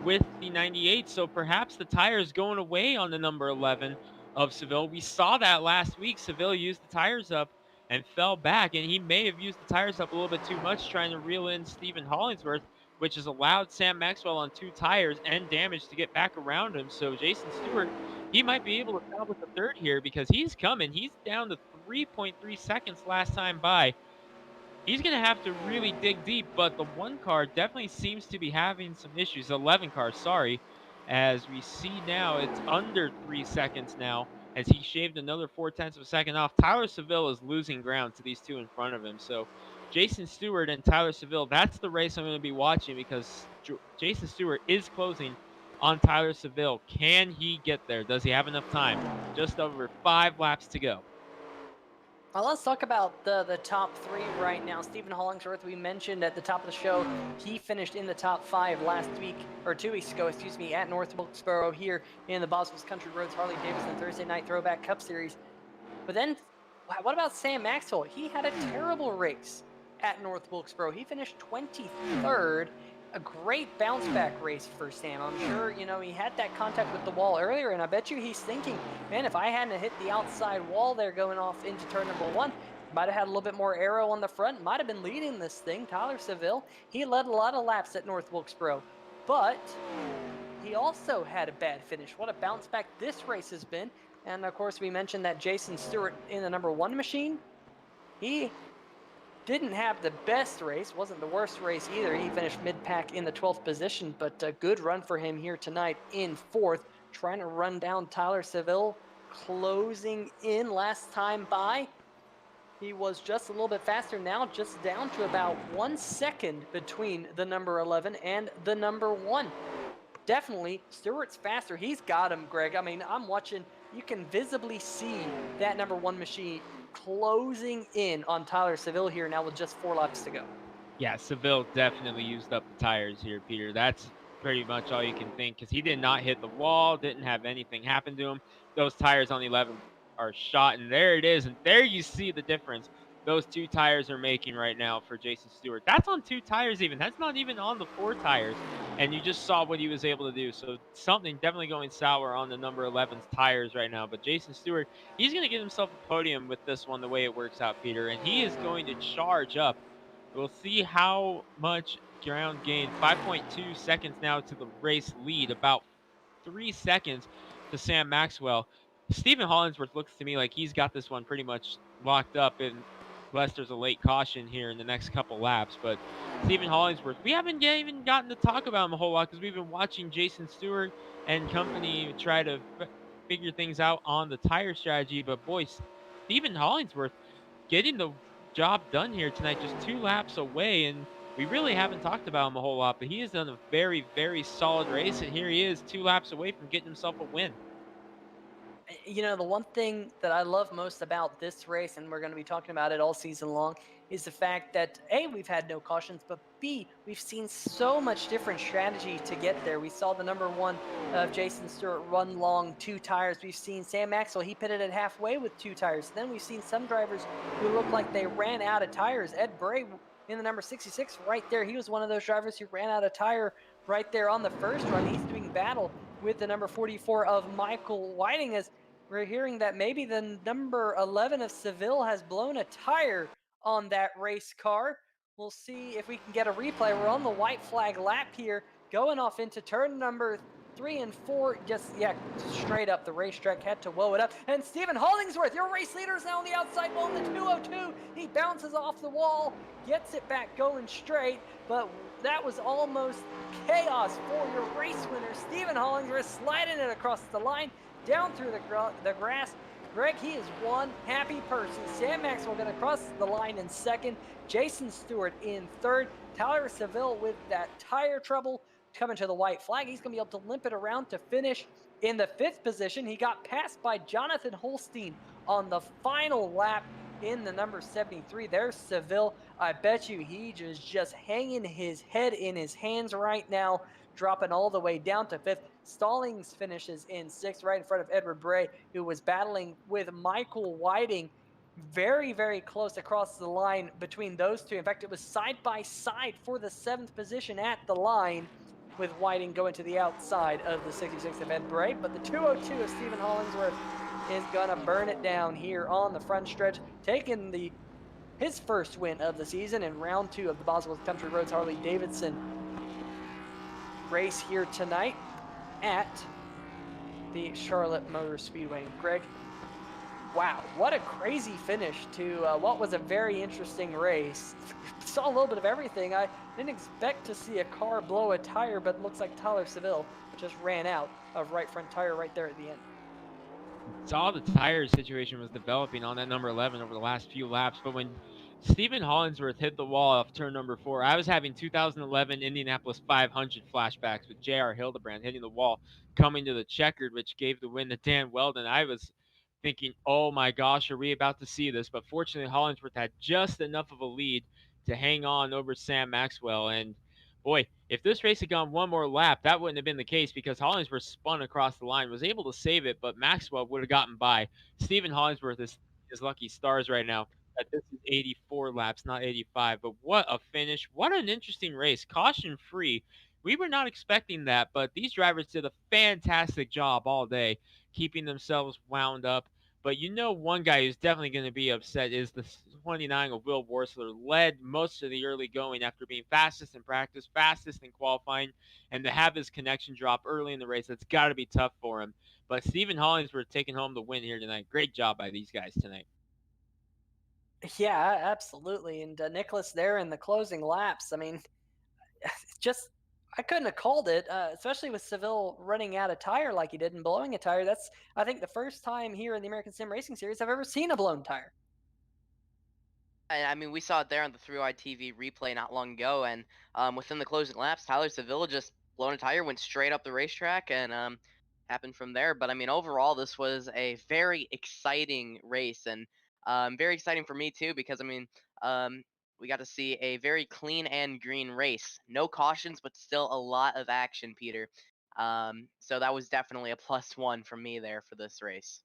with the 98, so perhaps the tire is going away on the number 11 of Seville. We saw that last week. Seville used the tires up and fell back, and he may have used the tires up a little bit too much trying to reel in Stephen Hollingsworth, which has allowed Sam Maxwell on 2 tires and damage to get back around him. So Jason Stewart, he might be able to salvage the third here because he's coming. He's down to 3.3 seconds last time by. He's going to have to really dig deep, but the 1 car definitely seems to be having some issues. 11 car, sorry. As we see now, it's under 3 seconds now, as he shaved another 0.4 of a second off. Tyler Seville is losing ground to these 2 in front of him. So Jason Stewart and Tyler Seville, that's the race I'm going to be watching, because Jason Stewart is closing on Tyler Seville. Can he get there? Does he have enough time? Just over 5 laps to go. Well, let's talk about the top 3 right now. Stephen Hollingsworth, we mentioned at the top of the show, he finished in the top 5 last week, or 2 weeks ago, excuse me, at North Wilkesboro here in the Boswell's Country Roads Harley Davidson Thursday Night Throwback Cup Series. But then, what about Sam Maxwell? He had a terrible race at North Wilkesboro. He finished 23rd. a great bounce back race for Sam. I'm sure, you know, he had that contact with the wall earlier, and I bet you he's thinking, man, if I hadn't hit the outside wall there going off into turn number 1, might have had a little bit more aero on the front, might have been leading this thing. Tyler Seville, he led a lot of laps at North Wilkesboro, but he also had a bad finish. What a bounce back this race has been. And of course, we mentioned that Jason Stewart in the number 1 machine, he didn't have the best race, wasn't the worst race either. He finished mid-pack in the 12th position, but a good run for him here tonight in 4th, trying to run down Tyler Seville, closing in last time by. He was just a little bit faster now, just down to about 1 second between the number 11 and the number 1. Definitely, Stewart's faster. He's got him, Greg. I mean, I'm watching. You can visibly see that number 1 machine closing in on Tyler Seville here now with just 4 laps to go. Yeah, Seville definitely used up the tires here, Peter. That's pretty much all you can think, because he did not hit the wall, didn't have anything happen to him. Those tires on the 11 are shot, and there it is. And there you see the difference those 2 tires are making right now for Jason Stewart. That's on 2 tires even. That's not even on the 4 tires. And you just saw what he was able to do. So something definitely going sour on the number 11's tires right now. But Jason Stewart, he's going to get himself a podium with this one the way it works out, Peter. And he is going to charge up. We'll see how much ground gain. 5.2 seconds now to the race lead. About 3 seconds to Sam Maxwell. Stephen Hollingsworth looks to me like he's got this one pretty much locked up, unless there's a late caution here in the next couple laps. But Stephen Hollingsworth, we haven't even gotten to talk about him a whole lot because we've been watching Jason Stewart and company try to figure things out on the tire strategy. But boy, Stephen Hollingsworth getting the job done here tonight, just 2 laps away, and we really haven't talked about him a whole lot, but he has done a very, very solid race, and here he is 2 laps away from getting himself a win. You know, the one thing that I love most about this race, and we're going to be talking about it all season long, is the fact that A, we've had no cautions, but B, we've seen so much different strategy to get there. We saw the number 1 of Jason Stewart run long 2 tires. We've seen Sam Maxwell, he pitted it halfway with 2 tires. Then we've seen some drivers who look like they ran out of tires. Ed Bray in the number 66 right there, he was one of those drivers who ran out of tire right there on the first run. He's doing battle with the number 44 of Michael Whiting, as we're hearing that maybe the number 11 of Seville has blown a tire on that race car. We'll see if we can get a replay. We're on the white flag lap here, going off into turn number 3 and 4. Just, straight up the racetrack had to woe it up. And Stephen Hollingsworth, your race leader, is now on the outside wall in the 202. He bounces off the wall, gets it back going straight, but that was almost chaos for your race winner. Stephen Hollingsworth sliding it across the line, down through the grass. Greg, he is one happy person. Sam Maxwell going to cross the line in 2nd. Jason Stewart in 3rd. Tyler Seville with that tire trouble coming to the white flag. He's going to be able to limp it around to finish in the 5th position. He got passed by Jonathan Holstein on the final lap in the number 73. There's Seville. I bet you he is just hanging his head in his hands right now, dropping all the way down to 5th. Stallings finishes in 6th, right in front of Edward Bray, who was battling with Michael Whiting. Very, very close across the line between those 2. In fact, it was side by side for the 7th position at the line, with Whiting going to the outside of the 66th of Ed Bray. But the 202 of Stephen Hollingsworth is going to burn it down here on the front stretch, taking his first win of the season in round 2 of the Boswell Country Roads Harley Davidson race here tonight at the Charlotte Motor Speedway. Greg, wow, what a crazy finish to what was a very interesting race. Saw a little bit of everything. I didn't expect to see a car blow a tire, but it looks like Tyler Seville just ran out of right front tire right there at the end. Saw the tire situation was developing on that number 11 over the last few laps, but when Stephen Hollingsworth hit the wall off turn number 4, I was having 2011 Indianapolis 500 flashbacks with J.R. Hildebrand hitting the wall, coming to the checkered, which gave the win to Dan Weldon. I was thinking, oh my gosh, are we about to see this? But fortunately, Hollingsworth had just enough of a lead to hang on over Sam Maxwell. And boy, if this race had gone one more lap, that wouldn't have been the case, because Hollingsworth spun across the line, was able to save it, but Maxwell would have gotten by. Stephen Hollingsworth is his lucky stars right now. that this is 84 laps, not 85. But what a finish. What an interesting race. Caution free. We were not expecting that, but these drivers did a fantastic job all day, keeping themselves wound up. But you know, one guy who's definitely going to be upset is the 29 of Will Worsler. Led most of the early going after being fastest in practice, fastest in qualifying, and to have his connection drop early in the race, that's got to be tough for him. But Stephen Hollingsworth taking home the win here tonight. Great job by these guys tonight. Yeah, absolutely. And Nicholas there in the closing laps. I mean, just I couldn't have called it, especially with Seville running out of tire like he did and blowing a tire. That's I think the first time here in the American Sim Racing Series I've ever seen a blown tire. And I mean, we saw it there on the 3-wide TV replay not long ago, and within the closing laps, Tyler Sevilla just blown a tire, went straight up the racetrack, and happened from there. But I mean, overall, this was a very exciting race, and very exciting for me too, because I mean, um, we got to see a very clean and green race. No cautions, but still a lot of action, Peter. So that was definitely a +1 from me there for this race.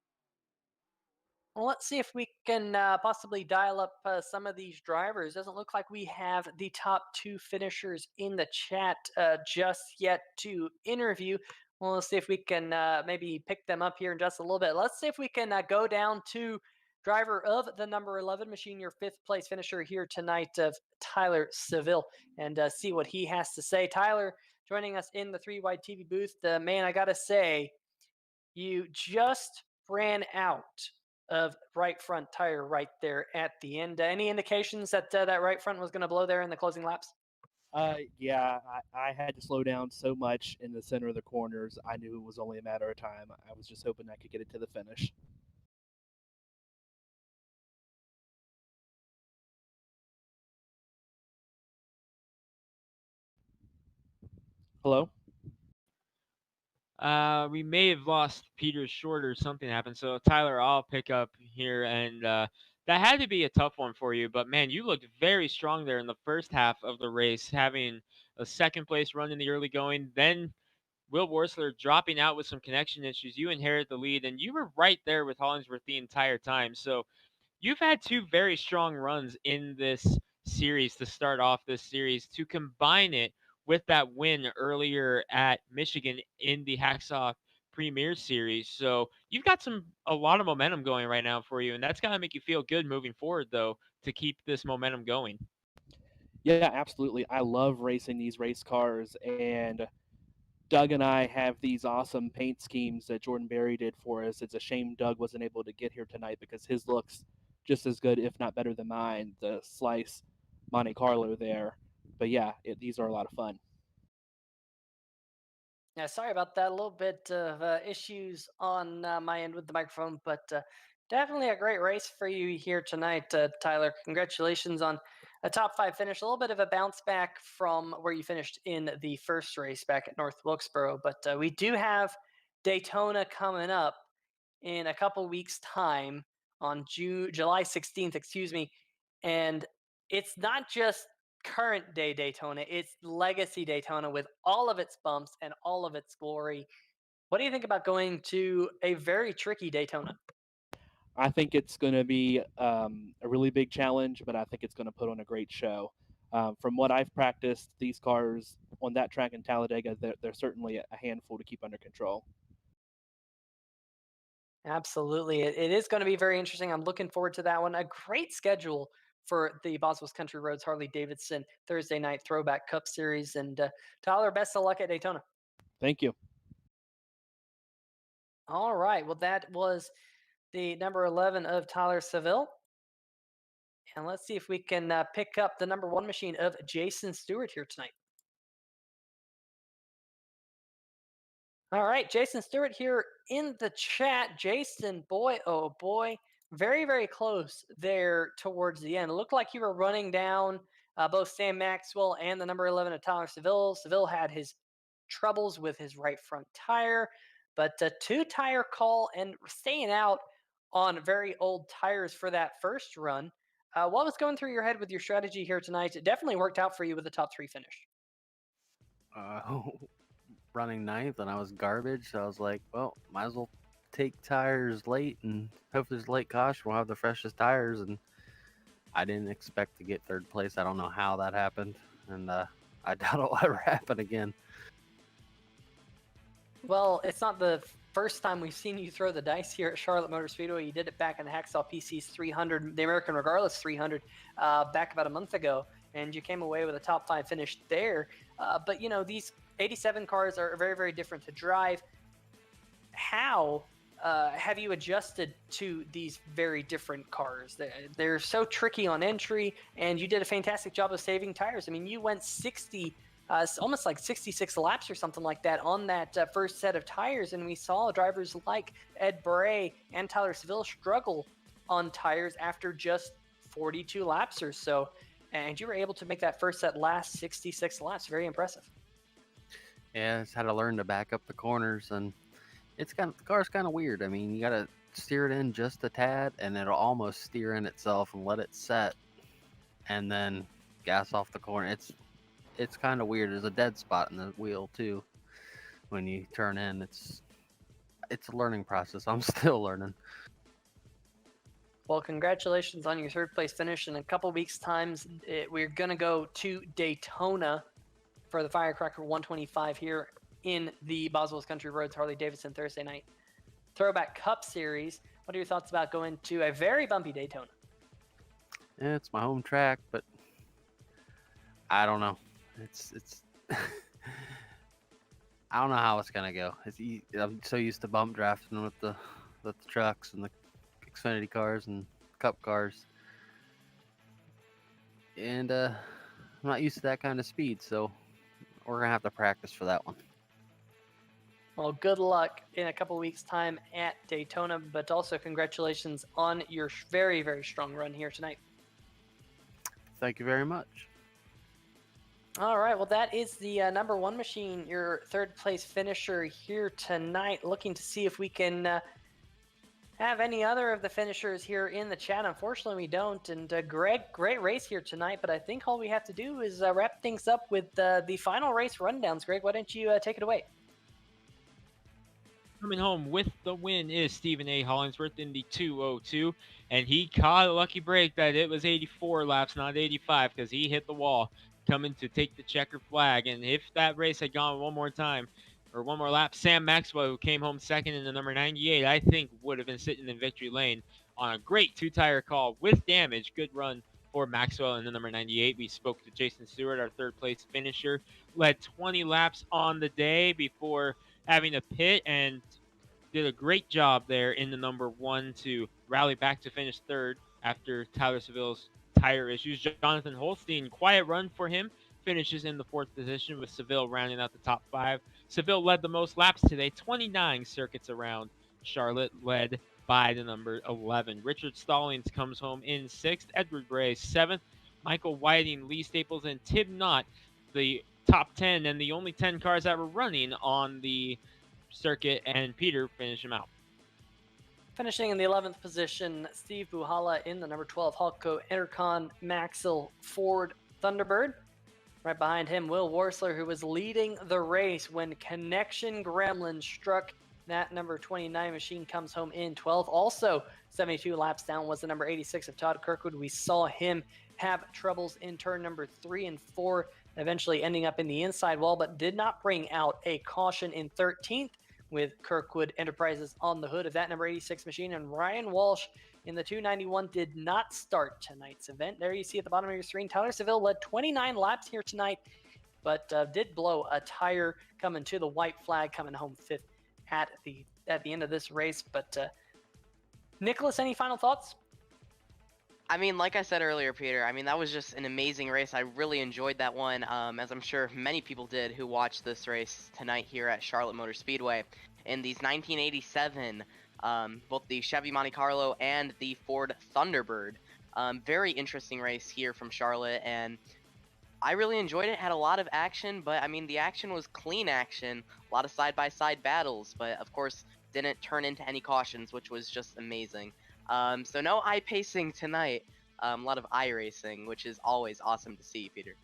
Well, let's see if we can possibly dial up some of these drivers. Doesn't look like we have the top two finishers in the chat just yet to interview. Well, let's see if we can maybe pick them up here in just a little bit. Let's see if we can go down to driver of the number 11 machine, your fifth place finisher here tonight of Tyler Seville, and see what he has to say. Tyler joining us in the 3-wide TV booth. Man, I got to say, you just ran out of right front tire right there at the end. Any indications that that right front was going to blow there in the closing laps? Yeah, I had to slow down so much in the center of the corners. I knew it was only a matter of time. I was just hoping I could get it to the finish. Hello? We may have lost Peter short or something happened. So Tyler, I'll pick up here, and that had to be a tough one for you. But man, you looked very strong there in the first half of the race, having a second place run in the early going. Then Will Worsler dropping out with some connection issues. You inherit the lead, and you were right there with Hollingsworth the entire time. So you've had two very strong runs in this series to start off this series. To combine it with that win earlier at Michigan in the Hacksaw Premier Series. So you've got a lot of momentum going right now for you, and that's got to make you feel good moving forward, though, to keep this momentum going. Yeah, absolutely. I love racing these race cars, and Doug and I have these awesome paint schemes that Jordan Berry did for us. It's a shame Doug wasn't able to get here tonight because his looks just as good, if not better than mine. The Slice Monte Carlo there. But yeah, these are a lot of fun. Yeah, sorry about that. A little bit of issues on my end with the microphone, but definitely a great race for you here tonight, Tyler. Congratulations on a top five finish. A little bit of a bounce back from where you finished in the first race back at North Wilkesboro, but we do have Daytona coming up in a couple weeks' time on July 16th, excuse me, and it's not just current day Daytona, it's legacy Daytona with all of its bumps and all of its glory. What do you think about going to a very tricky Daytona? I think it's going to be a really big challenge, but I think it's going to put on a great show. From what I've practiced, these cars on that track in Talladega, they're certainly a handful to keep under control. Absolutely. It is going to be very interesting. I'm looking forward to that one. A great schedule for the Boswell's Country Roads Harley Davidson Thursday night Throwback Cup Series. And Tyler, best of luck at Daytona. Thank you. All right. Well, that was the number 11 of Tyler Seville. And let's see if we can pick up the number 1 machine of Jason Stewart here tonight. All right, Jason Stewart here in the chat. Jason, boy, oh boy, very, very close there towards the end. It looked like you were running down both Sam Maxwell and the number 11 of Tyler Seville. Seville had his troubles with his right front tire, but a 2-tire call and staying out on very old tires for that first run. What was going through your head with your strategy here tonight? It definitely worked out for you with the top 3 finish. Running ninth, and I was garbage. So I was like, well, might as well take tires late and hope there's a late caution. We'll have the freshest tires. And I didn't expect to get third place. I don't know how that happened, and I doubt it'll ever happen again. Well, it's not the first time we've seen you throw the dice here at Charlotte Motor Speedway. You did it back in the Hacksaw PC's 300, the American Regardless 300, back about a month ago, and you came away with a top 5 finish there. But, you know, these 87 cars are very, very different to drive. How have you adjusted to these very different cars? They're so tricky on entry, and you did a fantastic job of saving tires. I mean, you went 60, almost like 66 laps or something like that on that first set of tires, and we saw drivers like Ed Bray and Tyler Seville struggle on tires after just 42 laps or so, and you were able to make that first set last 66 laps. Very impressive. Yeah, I just had to learn to back up the corners, and the car's kind of weird. I mean, you gotta steer it in just a tad, and it'll almost steer in itself and let it set, and then gas off the corner. It's kind of weird. There's a dead spot in the wheel too when you turn in. It's a learning process. I'm still learning. Well, congratulations on your third place finish. In a couple weeks' time, we're going to go to Daytona for the Firecracker 125 here in the Boswell's Country Roads Harley Davidson Thursday night Throwback Cup Series. What are your thoughts about going to a very bumpy Daytona? Yeah, it's my home track, but I don't know. It's I don't know how it's gonna go. I'm so used to bump drafting with the trucks and the Xfinity cars and Cup cars, and I'm not used to that kind of speed. So we're gonna have to practice for that one. Well, good luck in a couple weeks' time at Daytona, but also congratulations on your very, very strong run here tonight. Thank you very much. All right, well, that is the number one machine, your third place finisher here tonight. Looking to see if we can have any other of the finishers here in the chat. Unfortunately, we don't. And Greg, great race here tonight, but I think all we have to do is wrap things up with the final race rundowns. Greg, why don't you take it away? Coming home with the win is Stephen A. Hollingsworth in the 202, and he caught a lucky break that it was 84 laps, not 85, because he hit the wall coming to take the checkered flag. And if that race had gone one more time, or one more lap, Sam Maxwell, who came home second in the number 98, I think would have been sitting in victory lane on a great two-tire call with damage. Good run for Maxwell in the number 98. We spoke to Jason Stewart, our third-place finisher, led 20 laps on the day before having a pit, and did a great job there in the number one to rally back to finish third after Tyler Seville's tire issues. Jonathan Holstein, quiet run for him, finishes in the fourth position with Seville rounding out the top 5. Seville led the most laps today, 29 circuits around Charlotte, led by the number 11. Richard Stallings comes home in 6th, Edward Bray 7th, Michael Whiting, Lee Staples, and Tim Knott, the top 10 and the only 10 cars that were running on the circuit, and Peter finished him out. Finishing in the 11th position, Steve Buhala in the number 12 Hulko Intercon Maxell Ford Thunderbird. Right behind him, Will Worsler, who was leading the race when Connection Gremlin struck that number 29 machine, comes home in 12th. Also, 72 laps down was the number 86 of Todd Kirkwood. We saw him have troubles in turn number 3 and 4, eventually ending up in the inside wall, but did not bring out a caution in 13th with Kirkwood Enterprises on the hood of that number 86 machine. And Ryan Walsh in the 291 did not start tonight's event. There you see at the bottom of your screen, Tyler Seville led 29 laps here tonight, but did blow a tire coming to the white flag, coming home 5th at the end of this race. But Nicholas, any final thoughts? I mean, like I said earlier, Peter, I mean, that was just an amazing race. I really enjoyed that one, as I'm sure many people did who watched this race tonight here at Charlotte Motor Speedway. In these 1987, both the Chevy Monte Carlo and the Ford Thunderbird. Very interesting race here from Charlotte, and I really enjoyed it. Had a lot of action, but I mean, the action was clean action, a lot of side-by-side battles, but of course didn't turn into any cautions, which was just amazing. So no I-pacing tonight, a lot of I-racing, which is always awesome to see, Peter.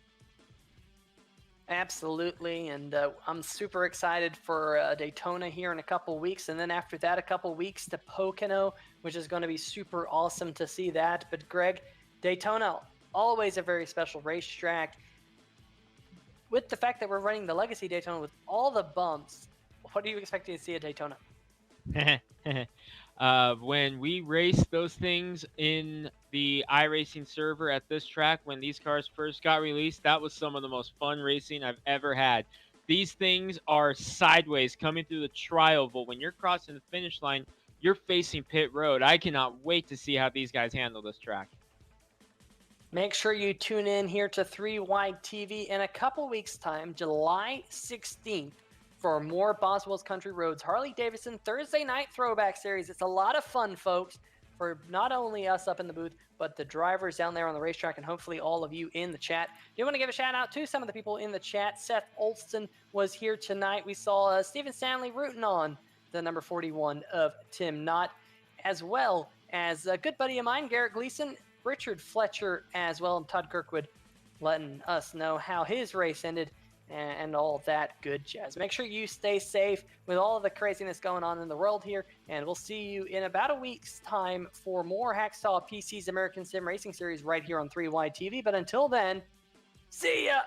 Absolutely, and I'm super excited for Daytona here in a couple weeks, and then after that, a couple weeks to Pocono, which is going to be super awesome to see that. But Greg, Daytona, always a very special racetrack. With the fact that we're running the Legacy Daytona with all the bumps, what are you expecting to see at Daytona? When we raced those things in the iRacing server at this track, when these cars first got released, that was some of the most fun racing I've ever had. These things are sideways coming through the trioval. When you're crossing the finish line, you're facing pit road. I cannot wait to see how these guys handle this track. Make sure you tune in here to 3 Wide TV in a couple weeks' time, July 16th, for more Boswell's Country Roads Harley Davidson Thursday Night Throwback Series. It's a lot of fun, folks, for not only us up in the booth, but the drivers down there on the racetrack, and hopefully all of you in the chat. Do want to give a shout out to some of the people in the chat. Seth Olston was here tonight. We saw Stephen Stanley rooting on the number 41 of Tim Knott, as well as a good buddy of mine, Garrett Gleason, Richard Fletcher as well, and Todd Kirkwood letting us know how his race ended and all that good jazz. Make sure you stay safe with all of the craziness going on in the world here, and we'll see you in about a week's time for more Hacksaw PC's American Sim Racing Series right here on 3 Wide TV. But until then, see ya!